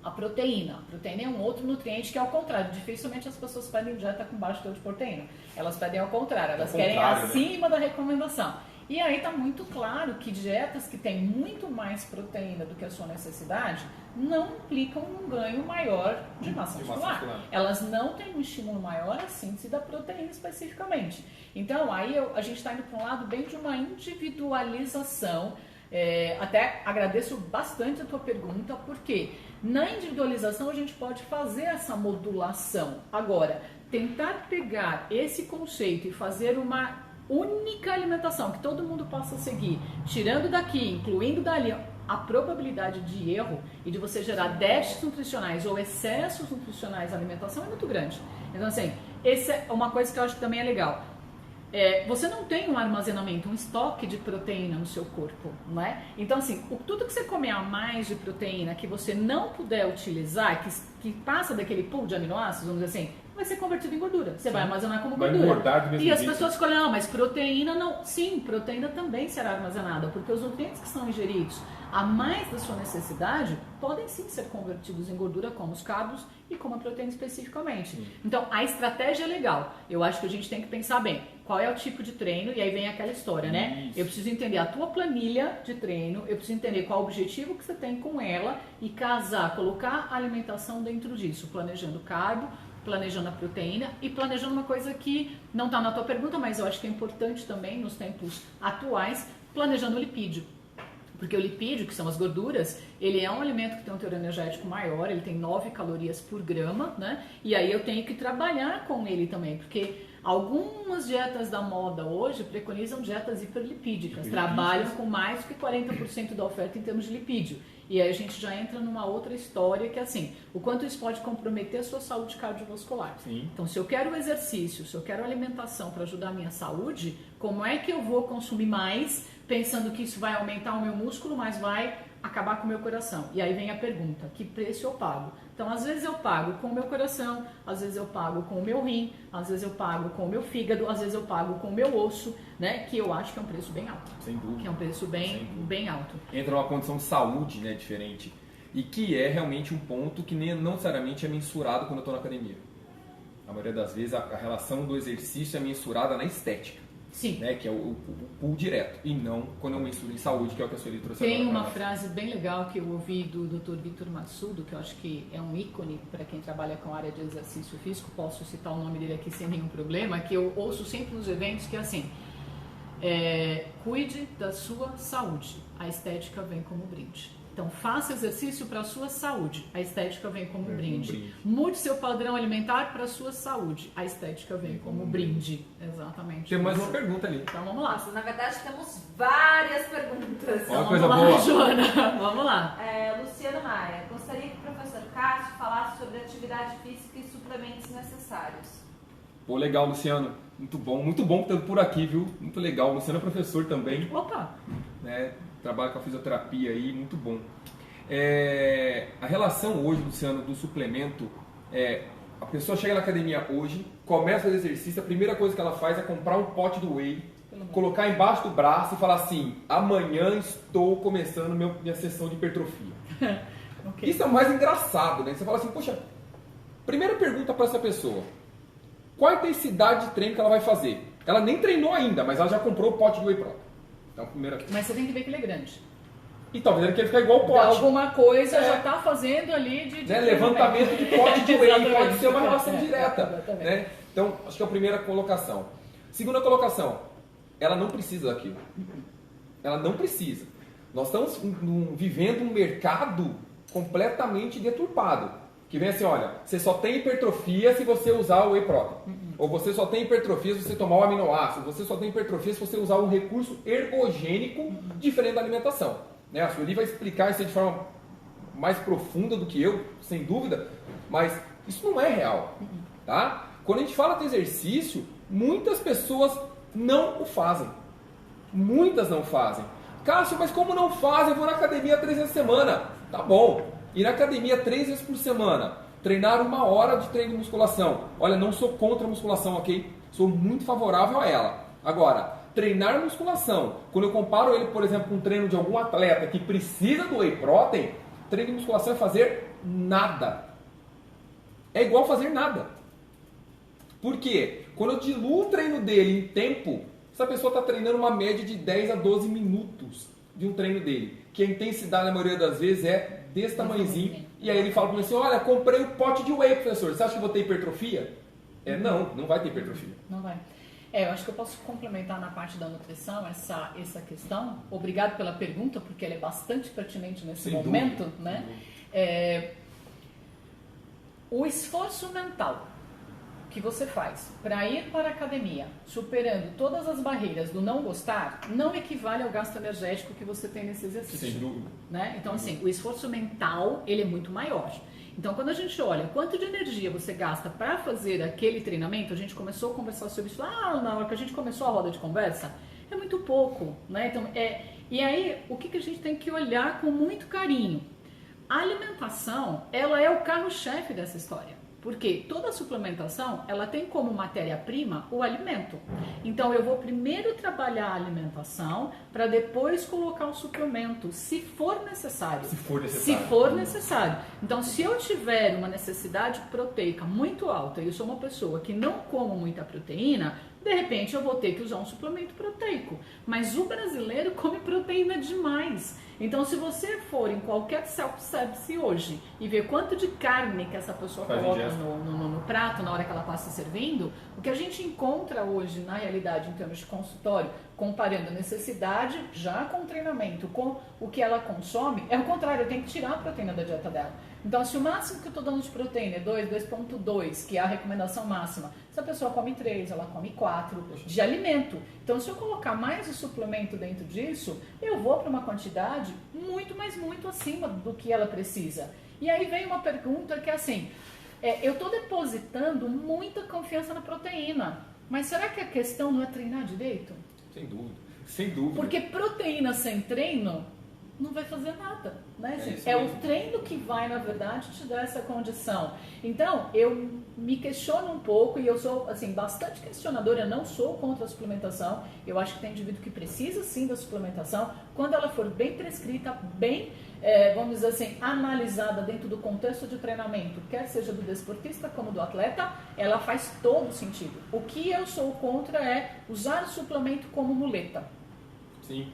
A proteína é um outro nutriente que é ao contrário, dificilmente as pessoas pedem dieta com baixo teor de proteína, elas pedem ao contrário, elas querem acima da recomendação. E aí está muito claro que dietas que têm muito mais proteína do que a sua necessidade não implicam um ganho maior de massa muscular. Elas não têm um estímulo maior à síntese da proteína especificamente. Então aí a gente está indo para um lado bem de uma individualização. Até agradeço bastante a tua pergunta, porque na individualização a gente pode fazer essa modulação. Agora, tentar pegar esse conceito e fazer uma única alimentação que todo mundo possa seguir, tirando daqui, incluindo dali, a probabilidade de erro e de você gerar déficits nutricionais ou excessos nutricionais na alimentação é muito grande. Então, assim, essa é uma coisa que eu acho que também é legal. você não tem um armazenamento, um estoque de proteína no seu corpo, não é? Então, assim, tudo que você comer a mais de proteína que você não puder utilizar, que passa daquele pool de aminoácidos, vamos dizer assim, vai ser convertido em gordura. Você vai armazenar como vai gordura. Engordar do mesmo e as jeito. pessoas escolhem, não, mas proteína não. Sim, proteína também será armazenada, porque os nutrientes que são ingeridos a mais da sua necessidade podem sim ser convertidos em gordura, como os carbos e como a proteína especificamente. Sim. Então, a estratégia é legal. Eu acho que a gente tem que pensar bem qual é o tipo de treino, e aí vem aquela história, né? Isso. Eu preciso entender a tua planilha de treino, eu preciso entender qual o objetivo que você tem com ela e casar, colocar a alimentação dentro disso, planejando carbo, planejando a proteína e planejando uma coisa que não está na tua pergunta, mas eu acho que é importante também nos tempos atuais, planejando o lipídio. Porque o lipídio, que são as gorduras, ele é um alimento que tem um teor energético maior, ele tem 9 calorias por grama, né? E aí eu tenho que trabalhar com ele também, porque algumas dietas da moda hoje preconizam dietas hiperlipídicas, trabalham com mais do que 40% da oferta em termos de lipídio. E aí a gente já entra numa outra história que é assim, o quanto isso pode comprometer a sua saúde cardiovascular. Sim. Então, se eu quero exercício, se eu quero alimentação para ajudar a minha saúde, como é que eu vou consumir mais, pensando que isso vai aumentar o meu músculo, mas vai acabar com o meu coração? E aí vem a pergunta, que preço eu pago? Então, às vezes eu pago com o meu coração, às vezes eu pago com o meu rim, às vezes eu pago com o meu fígado, às vezes eu pago com o meu osso, né? Que eu acho que é um preço bem alto. Sem dúvida. Que é um preço bem alto. Entra numa condição de saúde, né, diferente. E que é realmente um ponto que não necessariamente é mensurado quando eu estou na academia. A maioria das vezes a relação do exercício é mensurada na estética. Sim. Né, que é o pull direto, e não quando eu mensuro em saúde, que é o que a Sueli trouxe agora. Tem uma frase bem legal que eu ouvi do Dr. Vitor Matsudo, que eu acho que é um ícone para quem trabalha com a área de exercício físico, posso citar o nome dele aqui sem nenhum problema, que eu ouço sempre nos eventos, que é assim, cuide da sua saúde, a estética vem como brinde. Então, faça exercício para a sua saúde, a estética vem como brinde. Mude seu padrão alimentar para a sua saúde, a estética vem como brinde. Exatamente. Tem mais uma pergunta ali. Então, vamos lá. Nossa, na verdade temos várias perguntas. Olha, Então, coisa vamos lá, boa. Joana. Vamos lá. Luciano Maia, gostaria que o professor Cássio falasse sobre atividade física e suplementos necessários. Pô, legal, Luciano. Muito bom ter por aqui, viu? Muito legal. O Luciano é professor também. Opa! Né? Trabalha com a fisioterapia aí, muito bom. A relação hoje, Luciano, do suplemento, a pessoa chega na academia hoje, começa a fazer exercício, a primeira coisa que ela faz é comprar um pote do whey, colocar embaixo do braço e falar assim, amanhã estou começando minha sessão de hipertrofia. Okay. Isso é o mais engraçado, né? Você fala assim, poxa, primeira pergunta para essa pessoa, qual a intensidade de treino que ela vai fazer? Ela nem treinou ainda, mas ela já comprou o pote do whey protein. Então, primeira... Mas você tem que ver que ele é grande. E talvez ele queira ficar igual o pote. Alguma coisa já está fazendo ali de levantamento de pote de whey, pode ser uma relação direta. Exatamente. Né? Então, acho que é a primeira colocação. Segunda colocação, ela não precisa daquilo. Ela não precisa. Nós estamos vivendo um mercado completamente deturpado. Que vem assim, olha, você só tem hipertrofia se você usar o whey protein. Ou você só tem hipertrofia se você tomar o aminoácido. Você só tem hipertrofia se você usar um recurso ergogênico diferente da alimentação. Né? A Sueli vai explicar isso de forma mais profunda do que eu, sem dúvida, mas isso não é real. Tá? Quando a gente fala de exercício, muitas pessoas não o fazem. Muitas não fazem. Cássio, mas como não fazem? Eu vou na academia 3 vezes por semana. Tá bom. Ir na academia 3 vezes por semana. Treinar 1 hora de treino de musculação. Olha, não sou contra a musculação, ok? Sou muito favorável a ela. Agora, treinar musculação, quando eu comparo ele, por exemplo, com um treino de algum atleta que precisa do whey protein, treino de musculação é fazer nada. É igual fazer nada. Por quê? Quando eu diluo o treino dele em tempo, essa pessoa está treinando uma média de 10 a 12 minutos de um treino dele. Que a intensidade, na maioria das vezes, é desse tamanhozinho. E aí ele fala para mim assim, olha, comprei um pote de whey, professor. Você acha que eu vou ter hipertrofia? Não vai ter hipertrofia. Não vai. Eu acho que eu posso complementar na parte da nutrição essa questão. Obrigado pela pergunta, porque ela é bastante pertinente nesse momento. Né? O esforço mental que você faz para ir para a academia, superando todas as barreiras do não gostar, não equivale ao gasto energético que você tem nesse exercício. Sem dúvida. Né? Então, assim, o esforço mental, ele é muito maior. Então, quando a gente olha quanto de energia você gasta para fazer aquele treinamento, a gente começou a conversar sobre isso lá na hora que a gente começou a roda de conversa, é muito pouco, né? Então, e aí, o que a gente tem que olhar com muito carinho? A alimentação, ela é o carro-chefe dessa história. Porque toda suplementação, ela tem como matéria-prima o alimento. Então, eu vou primeiro trabalhar a alimentação para depois colocar o suplemento, se for necessário. Se for necessário. Se for necessário. Então, se eu tiver uma necessidade proteica muito alta e eu sou uma pessoa que não como muita proteína, de repente eu vou ter que usar um suplemento proteico. Mas o brasileiro come proteína demais. Então, se você for em qualquer self-service hoje e ver quanto de carne que essa pessoa coloca no prato na hora que ela passa servindo, o que a gente encontra hoje, na realidade, em termos de consultório, comparando a necessidade já com o treinamento, com o que ela consome, é o contrário, eu tenho que tirar a proteína da dieta dela. Então, se o máximo que eu estou dando de proteína é 2,2, que é a recomendação máxima, se a pessoa come 3, ela come 4 de alimento. Então, se eu colocar mais o suplemento dentro disso, eu vou para uma quantidade muito, mas muito acima do que ela precisa. E aí vem uma pergunta que é assim, eu estou depositando muita confiança na proteína, mas será que a questão não é treinar direito? Sem dúvida, sem dúvida. Porque proteína sem treino não vai fazer nada, né? É o treino que vai, na verdade, te dar essa condição. Então, eu me questiono um pouco e eu sou, assim, bastante questionadora. Eu não sou contra a suplementação. Eu acho que tem indivíduo que precisa, sim, da suplementação. Quando ela for bem prescrita, bem, vamos dizer assim, analisada dentro do contexto de treinamento, quer seja do desportista como do atleta, ela faz todo sentido. O que eu sou contra é usar o suplemento como muleta. Sim.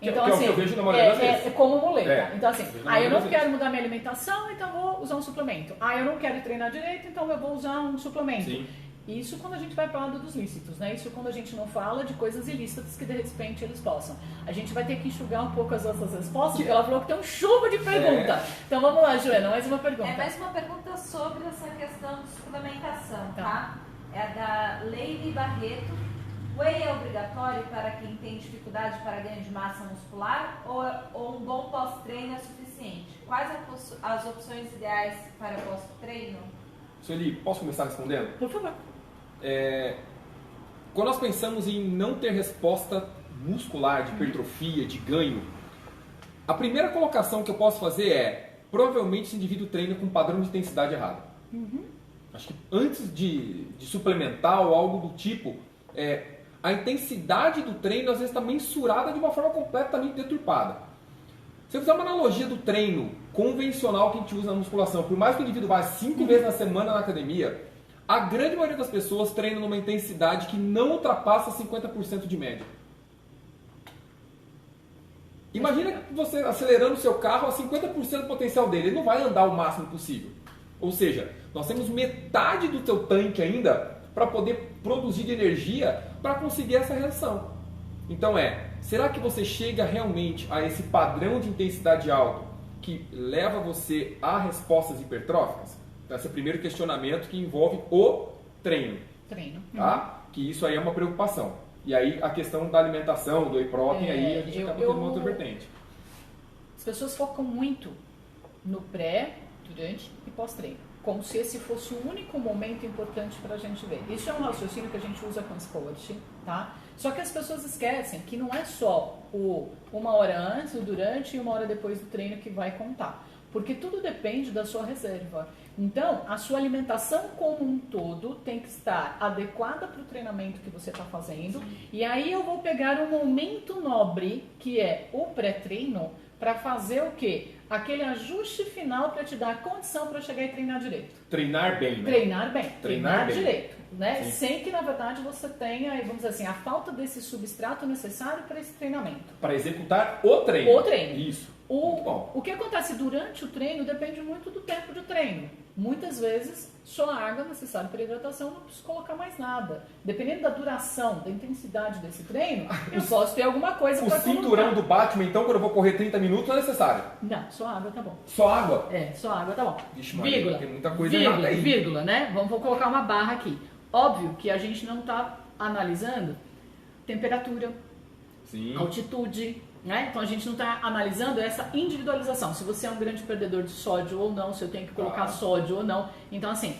Então, que assim, é o que eu vejo na maioria das vezes. É como muleta. Então, assim, eu não quero vezes. mudar minha alimentação, então vou usar um suplemento. Eu não quero treinar direito, então eu vou usar um suplemento. Sim. Isso quando a gente vai para o lado dos lícitos, né? Isso quando a gente não fala de coisas ilícitas que de repente eles possam. A gente vai ter que enxugar um pouco as nossas respostas, porque ela falou que tem um chuva de pergunta. Então vamos lá, Joana, mais uma pergunta. Mais uma pergunta sobre essa questão de suplementação, tá? É a da Leire Barreto. Whey é obrigatório para quem tem dificuldade para ganho de massa muscular ou um bom pós-treino é suficiente? Quais as opções ideais para pós-treino? Sueli, posso começar respondendo? Por favor. Quando nós pensamos em não ter resposta muscular, de hipertrofia, de ganho, a primeira colocação que eu posso fazer é, provavelmente esse indivíduo treina com um padrão de intensidade errado. Acho que antes de suplementar ou algo do tipo, a intensidade do treino às vezes está mensurada de uma forma completamente deturpada. Se eu fizer uma analogia do treino convencional que a gente usa na musculação, por mais que o indivíduo vá 5 vezes na semana na academia, a grande maioria das pessoas treina numa intensidade que não ultrapassa 50% de média. Imagina você acelerando o seu carro a 50% do potencial dele, ele não vai andar o máximo possível. Ou seja, nós temos metade do teu tanque ainda para poder produzir de energia para conseguir essa reação. Então será que você chega realmente a esse padrão de intensidade alto que leva você a respostas hipertróficas? Então esse é o primeiro questionamento que envolve o treino. Tá? Que isso aí é uma preocupação. E aí a questão da alimentação, do whey protein, aí a gente acaba tendo uma outra vertente. As pessoas focam muito no pré, durante e pós-treino, como se esse fosse o único momento importante para a gente ver. Isso é um raciocínio que a gente usa com os coach, tá? Só que as pessoas esquecem que não é só o 1 hora antes, o durante e 1 hora depois do treino que vai contar. Porque tudo depende da sua reserva. Então, a sua alimentação como um todo tem que estar adequada para o treinamento que você está fazendo. Sim. E aí eu vou pegar um momento nobre, que é o pré-treino, para fazer o quê? Aquele ajuste final para te dar a condição para chegar e treinar direito. Treinar bem, né? Treinar bem. Treinar direito. Né? Sim. Sem que, na verdade, você tenha, vamos dizer assim, a falta desse substrato necessário para esse treinamento. Para executar o treino. O treino. Isso. O que acontece durante o treino depende muito do tempo de treino. Muitas vezes, só a água necessária para hidratação, não preciso colocar mais nada. Dependendo da duração, da intensidade desse treino, eu posso ter alguma coisa para colocar. O cinturão do Batman, então, quando eu vou correr 30 minutos, não é necessário? Não, só água tá bom. Só água? Só água tá bom. Vixe, Maria, tem muita coisa vírgula, aí. Vírgula, né? Vamos colocar uma barra aqui. Óbvio que a gente não está analisando temperatura, sim, altitude, né? Então a gente não está analisando essa individualização, se você é um grande perdedor de sódio ou não, se eu tenho que colocar sódio ou não. Então assim,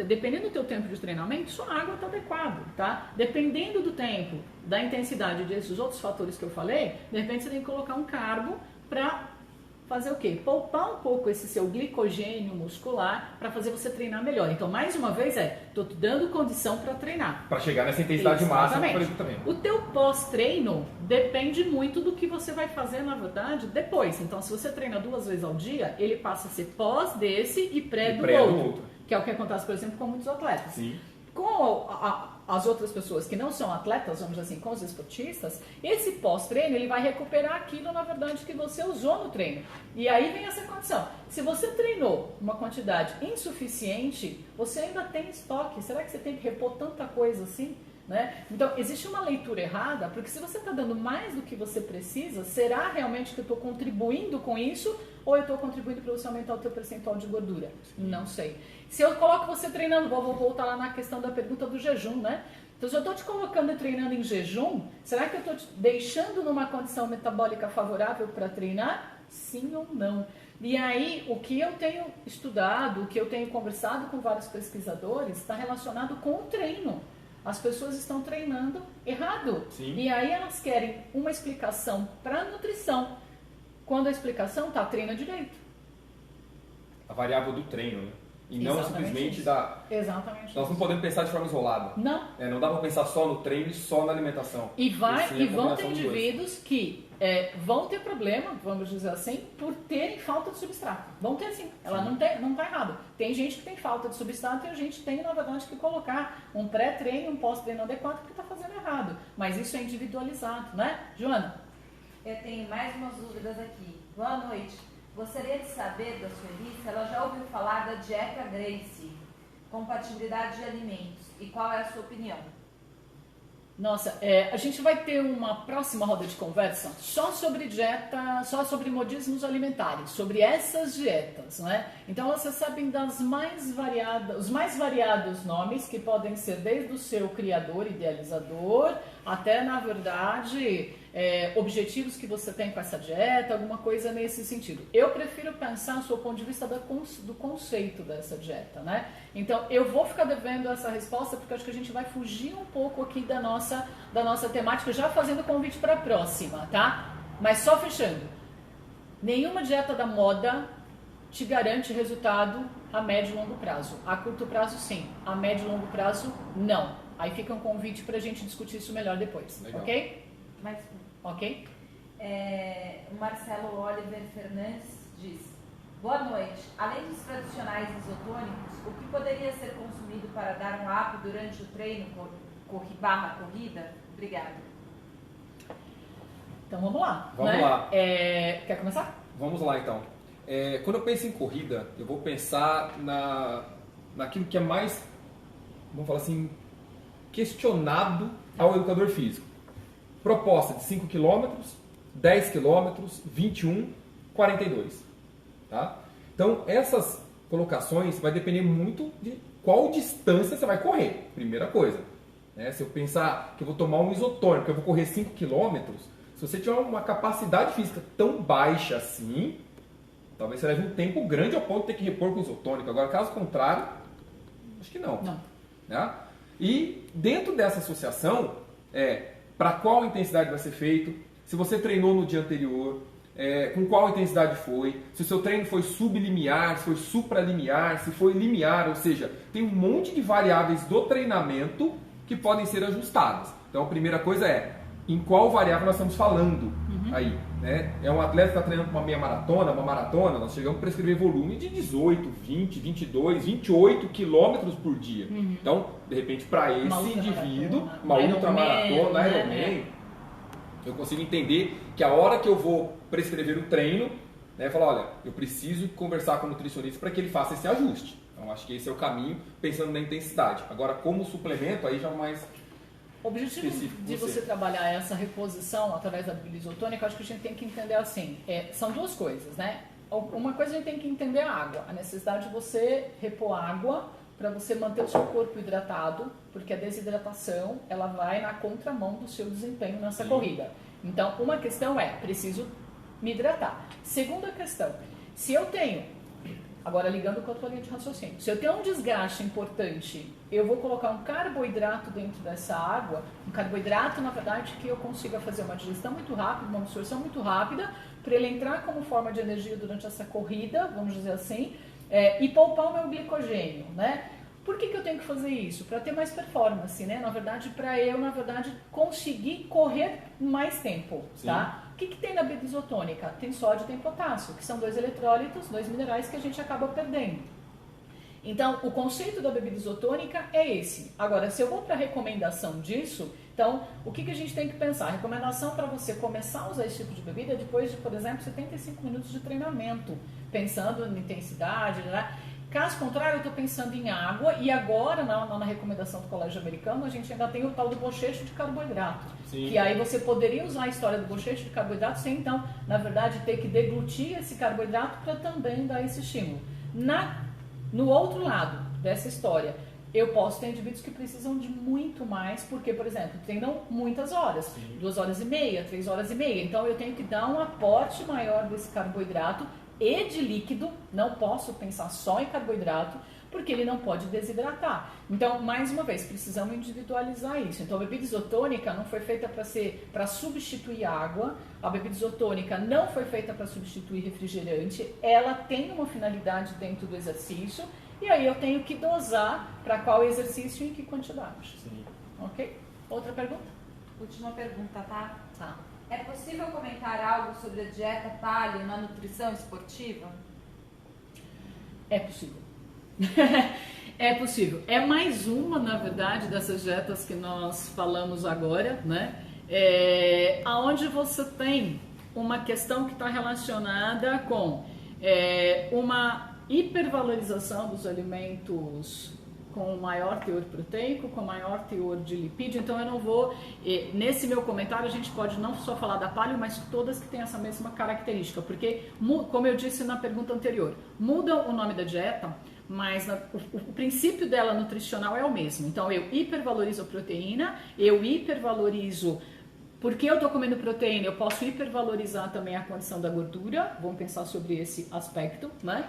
dependendo do teu tempo de treinamento, sua água está adequada, tá? Dependendo do tempo, da intensidade desses outros fatores que eu falei, de repente você tem que colocar um carbo para fazer o quê? Poupar um pouco esse seu glicogênio muscular para fazer você treinar melhor. Então, mais uma vez, estou te dando condição para treinar. Para chegar nessa intensidade máxima, por exemplo, também. O teu pós-treino depende muito do que você vai fazer, na verdade, depois. Então, se você treina 2 vezes ao dia, ele passa a ser pós desse e pré do outro. Que é o que acontece, por exemplo, com muitos atletas. Sim. Com as outras pessoas que não são atletas, vamos dizer assim, com os esportistas, esse pós-treino, ele vai recuperar aquilo, na verdade, que você usou no treino. E aí vem essa condição. Se você treinou uma quantidade insuficiente, você ainda tem estoque. Será que você tem que repor tanta coisa assim? Né? Então, existe uma leitura errada, porque se você está dando mais do que você precisa, será realmente que eu estou contribuindo com isso ou eu estou contribuindo para você aumentar o teu percentual de gordura? Não sei. Se eu coloco você treinando, vou voltar lá na questão da pergunta do jejum, né? Então, se eu estou te colocando e treinando em jejum, será que eu estou te deixando numa condição metabólica favorável para treinar? Sim ou não? E aí, o que eu tenho estudado, o que eu tenho conversado com vários pesquisadores, está relacionado com o treino. As pessoas estão treinando errado. Sim. E aí elas querem uma explicação para a nutrição. Quando a explicação está, treina direito. A variável do treino, né? E não Exatamente simplesmente isso. da... Exatamente. Nós não podemos pensar de forma isolada. Não. Não dá para pensar só no treino e só na alimentação. E vão ter combinação dos dois. indivíduos que vão ter problema, vamos dizer assim, por terem falta de substrato. Vão ter sim. Ela não está errado. Tem gente que tem falta de substrato e a gente tem, na verdade, que colocar um pré-treino, um pós-treino adequado porque está fazendo errado. Mas isso é individualizado, né? Joana? Eu tenho mais umas dúvidas aqui. Boa noite. Gostaria de saber da Sueli se ela já ouviu falar da dieta Gracie, compatibilidade de alimentos, e qual é a sua opinião? Nossa, a gente vai ter uma próxima roda de conversa só sobre dieta, só sobre modismos alimentares, sobre essas dietas, né? Então vocês sabem os mais variados nomes que podem ser desde o seu criador, idealizador, até na verdade objetivos que você tem com essa dieta, alguma coisa nesse sentido. Eu prefiro pensar do ponto de vista do conceito dessa dieta, né? Então eu vou ficar devendo essa resposta porque acho que a gente vai fugir um pouco aqui da nossa temática, já fazendo convite para a próxima, tá? Mas só fechando. Nenhuma dieta da moda te garante resultado a médio e longo prazo. A curto prazo sim, a médio e longo prazo não. Aí fica um convite para a gente discutir isso melhor depois, Legal. ok? Mais Ok? O Marcelo Oliver Fernandes diz: boa noite. Além dos tradicionais isotônicos, o que poderia ser consumido para dar um up durante o treino /corrida? Obrigada. Então vamos lá. Vamos lá. Quer começar? Vamos lá, então. Quando eu penso em corrida, eu vou pensar naquilo que é mais, vamos falar assim, questionado ao educador físico. Proposta de 5 km, 10 km, 21, 42. Tá? Então, essas colocações vai depender muito de qual distância você vai correr, primeira coisa. Se eu pensar que eu vou tomar um isotônico, que eu vou correr 5 km, se você tiver uma capacidade física tão baixa assim, talvez você leve um tempo grande ao ponto de ter que repor com isotônico. Agora, caso contrário, acho que não. Não. Né? E dentro dessa associação, para qual intensidade vai ser feito, se você treinou no dia anterior, com qual intensidade foi, se o seu treino foi sublimiar, se foi supralimiar, se foi limiar, ou seja, tem um monte de variáveis do treinamento que podem ser ajustadas. Então a primeira coisa em qual variável nós estamos falando aí. Né? É um atleta que está treinando para uma meia maratona, uma maratona, nós chegamos a prescrever volume de 18, 20, 22, 28 quilômetros por dia. Então, de repente, para esse indivíduo, uma ultramaratona, Ironman, eu consigo entender que a hora que eu vou prescrever o treino, falar, olha, eu preciso conversar com o nutricionista para que ele faça esse ajuste. Então, acho que esse é o caminho, pensando na intensidade. Agora, como suplemento, aí já mais... O objetivo de você trabalhar essa reposição através da bebida isotônica, acho que a gente tem que entender assim, são duas coisas, né? Uma coisa a gente tem que entender a água, a necessidade de você repor água para você manter o seu corpo hidratado, porque a desidratação ela vai na contramão do seu desempenho nessa corrida. Então, uma questão é, preciso me hidratar. Segunda questão, se eu tenho, agora ligando com a tua linha de raciocínio, se eu tenho um desgaste importante, eu vou colocar um carboidrato dentro dessa água, um carboidrato, na verdade, que eu consiga fazer uma digestão muito rápida, uma absorção muito rápida, para ele entrar como forma de energia durante essa corrida, vamos dizer assim, e poupar o meu glicogênio, né? Por que eu tenho que fazer isso? Para ter mais performance, né? Na verdade, para eu, conseguir correr mais tempo, tá? O que tem na bebida isotônica? Tem sódio e tem potássio, que são 2 eletrólitos, 2 minerais que a gente acaba perdendo. Então, o conceito da bebida isotônica é esse. Agora, se eu vou para a recomendação disso, então, o que a gente tem que pensar? A recomendação para você começar a usar esse tipo de bebida é depois de, por exemplo, 75 minutos de treinamento, pensando na intensidade, né? Caso contrário, eu estou pensando em água e agora, na recomendação do Colégio Americano, a gente ainda tem o tal do bochecho de carboidrato. Sim. Que aí você poderia usar a história do bochecho de carboidrato sem, então, na verdade, ter que deglutir esse carboidrato para também dar esse estímulo. No outro lado dessa história, eu posso ter indivíduos que precisam de muito mais, porque, por exemplo, treinam muitas horas, Sim. 2 horas e meia, 3 horas e meia, então eu tenho que dar um aporte maior desse carboidrato e de líquido, não posso pensar só em carboidrato, porque ele não pode desidratar. Então, mais uma vez, precisamos individualizar isso. Então, a bebida isotônica não foi feita para substituir água, a bebida isotônica não foi feita para substituir refrigerante, ela tem uma finalidade dentro do exercício, e aí eu tenho que dosar para qual exercício e em que quantidade. Sim. Ok? Outra pergunta? Última pergunta, tá? Tá. É possível comentar algo sobre a dieta paleo na nutrição esportiva? É possível. É possível. É mais uma, na verdade, dessas dietas que nós falamos agora, né? Onde você tem uma questão que está relacionada com uma hipervalorização dos alimentos com maior teor proteico, com maior teor de lipídio. Então eu não vou, nesse meu comentário a gente pode não só falar da paleo, mas todas que têm essa mesma característica, porque, como eu disse na pergunta anterior, muda o nome da dieta, mas o princípio dela nutricional é o mesmo. Então eu hipervalorizo a proteína, eu hipervalorizo. Porque eu estou comendo proteína, eu posso hipervalorizar também a condição da gordura, vamos pensar sobre esse aspecto, né?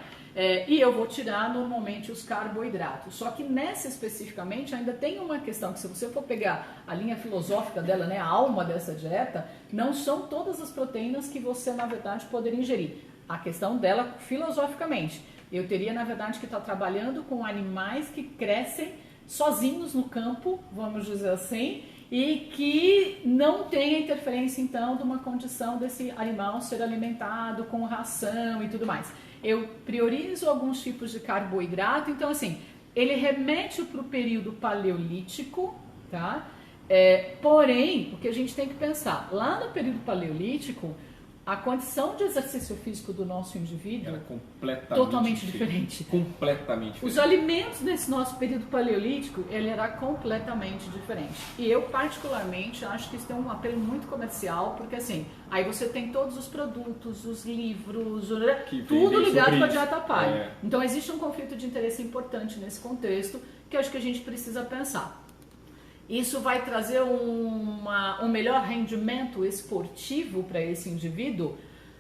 E eu vou tirar normalmente os carboidratos. Só que nessa especificamente ainda tem uma questão que se você for pegar a linha filosófica dela, né, a alma dessa dieta, não são todas as proteínas que você na verdade poderia ingerir. A questão dela filosoficamente, eu teria na verdade que estar trabalhando com animais que crescem sozinhos no campo, vamos dizer assim, e que não tenha interferência, então, de uma condição desse animal ser alimentado com ração e tudo mais. Eu priorizo alguns tipos de carboidrato, então, assim, ele remete para o período paleolítico, tá? Porém, o que a gente tem que pensar, lá no período paleolítico, a condição de exercício físico do nosso indivíduo era completamente totalmente diferente. Completamente diferente. Os alimentos nesse nosso período paleolítico, ele era completamente diferente. E eu, particularmente, acho que isso tem um apelo muito comercial, porque assim, aí você tem todos os produtos, os livros, tudo ligado com a dieta paleo. Então existe um conflito de interesse importante nesse contexto, que eu acho que a gente precisa pensar. Isso vai trazer um melhor rendimento esportivo para esse indivíduo?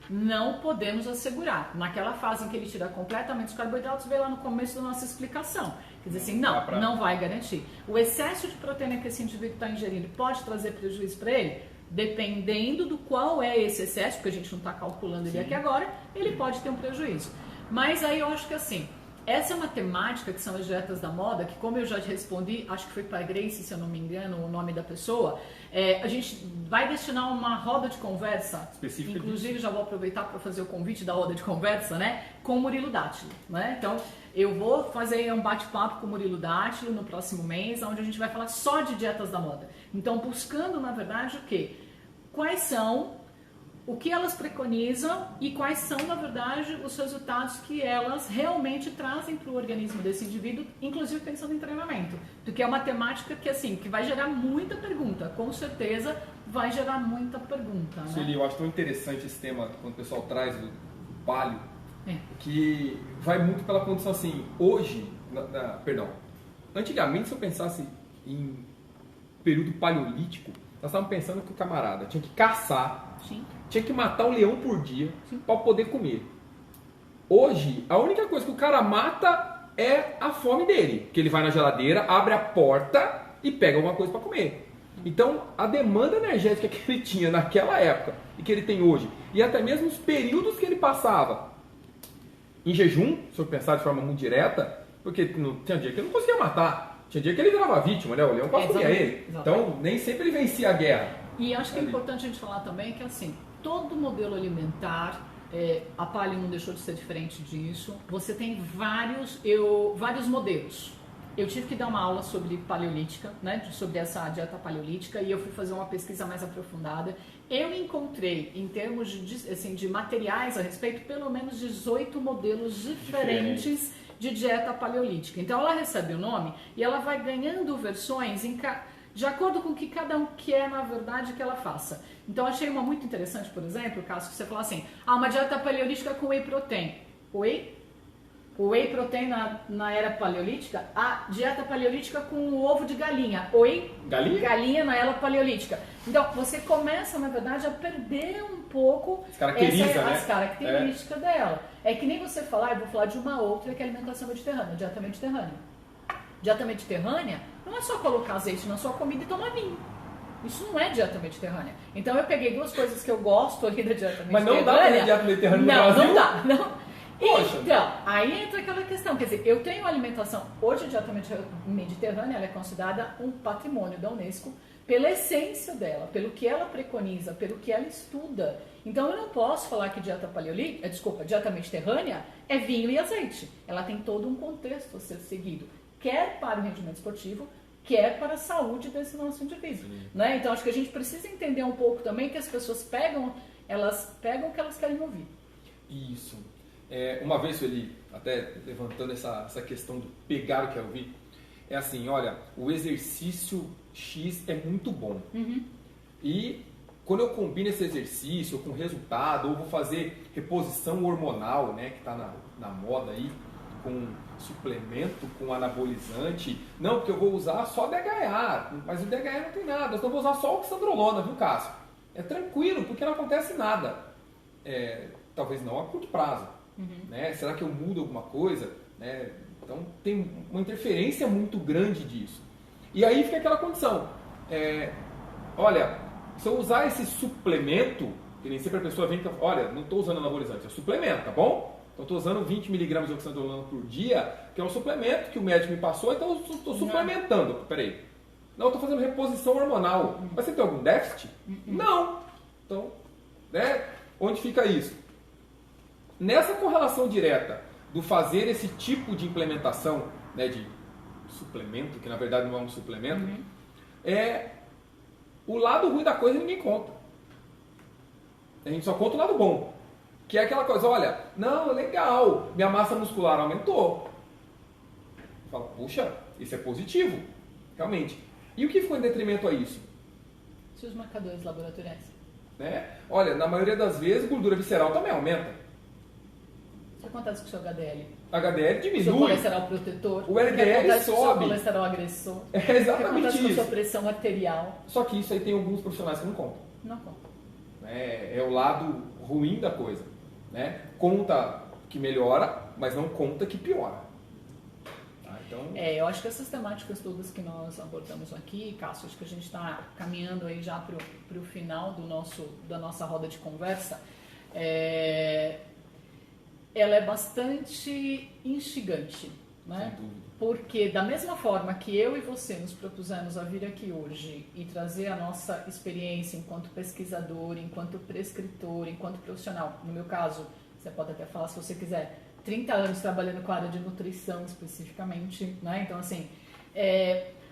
Não podemos assegurar. Naquela fase em que ele tira completamente os carboidratos, veio lá no começo da nossa explicação. Quer dizer assim, não vai garantir. O excesso de proteína que esse indivíduo está ingerindo pode trazer prejuízo para ele? Dependendo do qual é esse excesso, porque a gente não está calculando ele aqui agora, ele pode ter um prejuízo. Mas aí eu acho que assim, essa é uma temática que são as dietas da moda, que como eu já te respondi, acho que foi para a Grace, se eu não me engano, o nome da pessoa, a gente vai destinar uma roda de conversa, específica, inclusive já vou aproveitar para fazer o convite da roda de conversa, né, com o Murilo Dátilo, né? Então eu vou fazer um bate-papo com o Murilo Dátilo no próximo mês, onde a gente vai falar só de dietas da moda. Então buscando, na verdade, o quê? Quais são, o que elas preconizam e quais são, na verdade, os resultados que elas realmente trazem para o organismo desse indivíduo, inclusive pensando em treinamento. Porque é uma temática que, assim, que vai gerar muita pergunta, com certeza vai gerar muita pergunta. Né? Sueli, eu acho tão interessante esse tema, quando o pessoal traz o paleo, que vai muito pela condição assim, hoje, antigamente se eu pensasse em período paleolítico, nós estávamos pensando que o camarada tinha que caçar, Sim. tinha que matar um leão por dia para poder comer. Hoje, a única coisa que o cara mata é a fome dele. Que ele vai na geladeira, abre a porta e pega alguma coisa para comer. Então, a demanda energética que ele tinha naquela época e que ele tem hoje, e até mesmo os períodos que ele passava em jejum, se eu pensar de forma muito direta, porque tinha dia que ele não conseguia matar, tinha dia que ele virava vítima, né? O leão quase comia ele. Então, nem sempre ele vencia a guerra. E acho que é importante a gente falar também que, assim, todo modelo alimentar, a paleo não deixou de ser diferente disso. Você tem vários modelos. Eu tive que dar uma aula sobre paleolítica, né, sobre essa dieta paleolítica, e eu fui fazer uma pesquisa mais aprofundada. Eu encontrei, em termos de materiais a respeito, pelo menos 18 modelos diferentes de dieta paleolítica. Então ela recebe o nome e ela vai ganhando versões de acordo com o que cada um quer, na verdade, que ela faça. Então eu achei uma muito interessante, por exemplo, o caso que você falou assim, uma dieta paleolítica com whey protein. O whey protein na era paleolítica, a dieta paleolítica com o ovo de galinha. Galinha na era paleolítica. Então, você começa, na verdade, a perder um pouco as características dela. É que nem você falar, eu vou falar de uma outra, que é a alimentação mediterrânea, dieta mediterrânea. Dieta mediterrânea não é só colocar azeite na sua comida e tomar vinho. Isso não é dieta mediterrânea. Então, eu peguei duas coisas que eu gosto ali da dieta mediterrânea. Mas não dá pra dieta mediterrânea no Brasil? Não dá, não. Poxa. Então, aí entra aquela questão, quer dizer, eu tenho alimentação, hoje a dieta mediterrânea ela é considerada um patrimônio da Unesco pela essência dela, pelo que ela preconiza, pelo que ela estuda. Então eu não posso falar que dieta mediterrânea é vinho e azeite. Ela tem todo um contexto a ser seguido, quer para o rendimento esportivo, quer para a saúde desse nosso indivíduo. Né? Então acho que a gente precisa entender um pouco também que as pessoas pegam o que elas querem ouvir. Isso. Uma vez ele, até levantando essa questão do pegar o que eu vi, é assim, olha, o exercício X é muito bom. E quando eu combino esse exercício com resultado, ou vou fazer reposição hormonal, né, que está na moda aí, com suplemento, com anabolizante, não, porque eu vou usar só DHA, mas o DHA não tem nada, então eu vou usar só oxandrolona, viu, Cássio? É tranquilo, porque não acontece nada. Talvez não a curto prazo. Né? Será que eu mudo alguma coisa? Né? Então tem uma interferência muito grande disso. E aí fica aquela condição. Olha, se eu usar esse suplemento, que nem sempre a pessoa vem e fala, olha, não estou usando anabolizante, é suplemento, tá bom? Então estou usando 20 mg de oxandrolona por dia, que é um suplemento que o médico me passou, então eu estou suplementando. Peraí. Não, eu estou fazendo reposição hormonal. Mas você tem algum déficit? Não. Então, né? Onde fica isso? Nessa correlação direta do fazer esse tipo de implementação, né, de suplemento, que na verdade não é um suplemento, o lado ruim da coisa ninguém conta. A gente só conta o lado bom. Que é aquela coisa, olha, não, legal, minha massa muscular aumentou. Fala, puxa, isso é positivo, realmente. E o que ficou em detrimento a isso? Seus marcadores laboratoriais. Né? Olha, na maioria das vezes, gordura visceral também aumenta. O que acontece com o seu HDL? HDL diminui. O seu colesterol protetor. O LDL sobe. O seu colesterol agressor. É exatamente isso. O que acontece com a sua pressão arterial? Só que isso aí tem alguns profissionais que não contam. Não contam. É o lado ruim da coisa. Né? Conta que melhora, mas não conta que piora. Então... eu acho que essas temáticas todas que nós abordamos aqui, Cássio, acho que a gente está caminhando aí já para o final da nossa roda de conversa. Ela é bastante instigante, né? Porque da mesma forma que eu e você nos propusemos a vir aqui hoje e trazer a nossa experiência enquanto pesquisador, enquanto prescritor, enquanto profissional, no meu caso, você pode até falar se você quiser, 30 anos trabalhando com a área de nutrição especificamente, né? Então assim,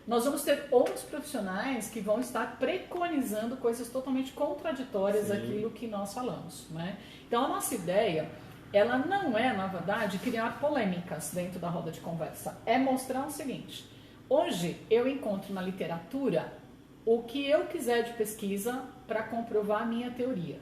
nós vamos ter outros profissionais que vão estar preconizando coisas totalmente contraditórias àquilo que nós falamos, né? Então a nossa ideia, ela não é, na verdade, criar polêmicas dentro da roda de conversa. É mostrar o seguinte, hoje eu encontro na literatura o que eu quiser de pesquisa para comprovar a minha teoria.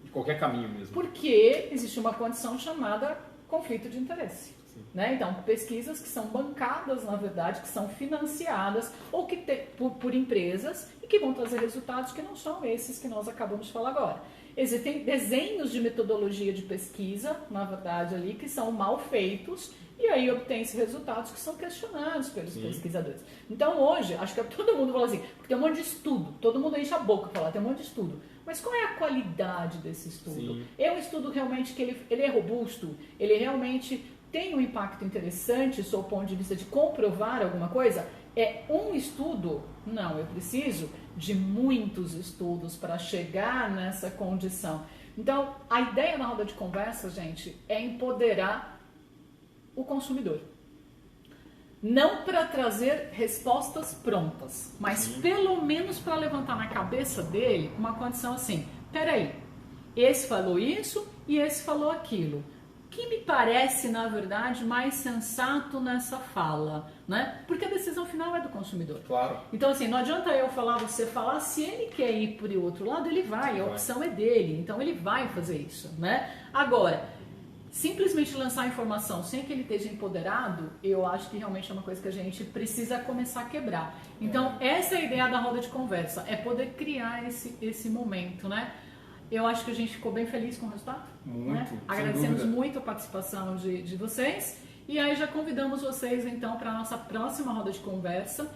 De qualquer caminho mesmo. Porque existe uma condição chamada conflito de interesse. Né? Então, pesquisas que são bancadas, na verdade, que são financiadas ou que por empresas e que vão trazer resultados que não são esses que nós acabamos de falar agora. Existem desenhos de metodologia de pesquisa, na verdade, ali, que são mal feitos e aí obtém-se resultados que são questionados pelos pesquisadores. Então, hoje, acho que todo mundo fala assim, porque tem um monte de estudo, todo mundo enche a boca para falar, tem um monte de estudo. Mas qual é a qualidade desse estudo? É um estudo realmente que ele é robusto, ele realmente tem um impacto interessante, sob o ponto de vista de comprovar alguma coisa? É um estudo? Não, eu preciso de muitos estudos para chegar nessa condição. Então, a ideia na roda de conversa, gente, é empoderar o consumidor. Não para trazer respostas prontas, mas pelo menos para levantar na cabeça dele uma condição assim, peraí, esse falou isso e esse falou aquilo. O que me parece, na verdade, mais sensato nessa fala, né? Porque a decisão final é do consumidor. Claro. Então, assim, não adianta eu falar, você falar, se ele quer ir por outro lado, ele vai, a opção é dele, então ele vai fazer isso, né? Agora, simplesmente lançar informação sem que ele esteja empoderado, eu acho que realmente é uma coisa que a gente precisa começar a quebrar. Então, essa é a ideia da roda de conversa, é poder criar esse momento, né? Eu acho que a gente ficou bem feliz com o resultado. Muito, né? Agradecemos muito a participação de vocês. E aí já convidamos vocês, então, para a nossa próxima roda de conversa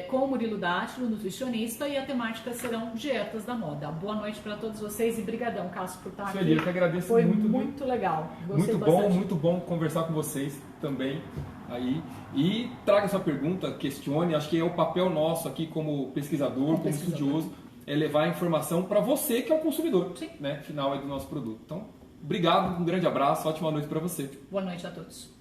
com o Murilo Dátilo, nutricionista, e a temática serão dietas da moda. Boa noite para todos vocês e brigadão, Cássio, por estar aqui. Eu que agradeço Foi muito. muito legal. Gostei Muito bom conversar com vocês também aí. E traga sua pergunta, questione. Acho que é o papel nosso aqui como pesquisador, como estudioso, é levar a informação para você que é o consumidor, né, final do nosso produto. Então, obrigado, um grande abraço, ótima noite para você. Boa noite a todos.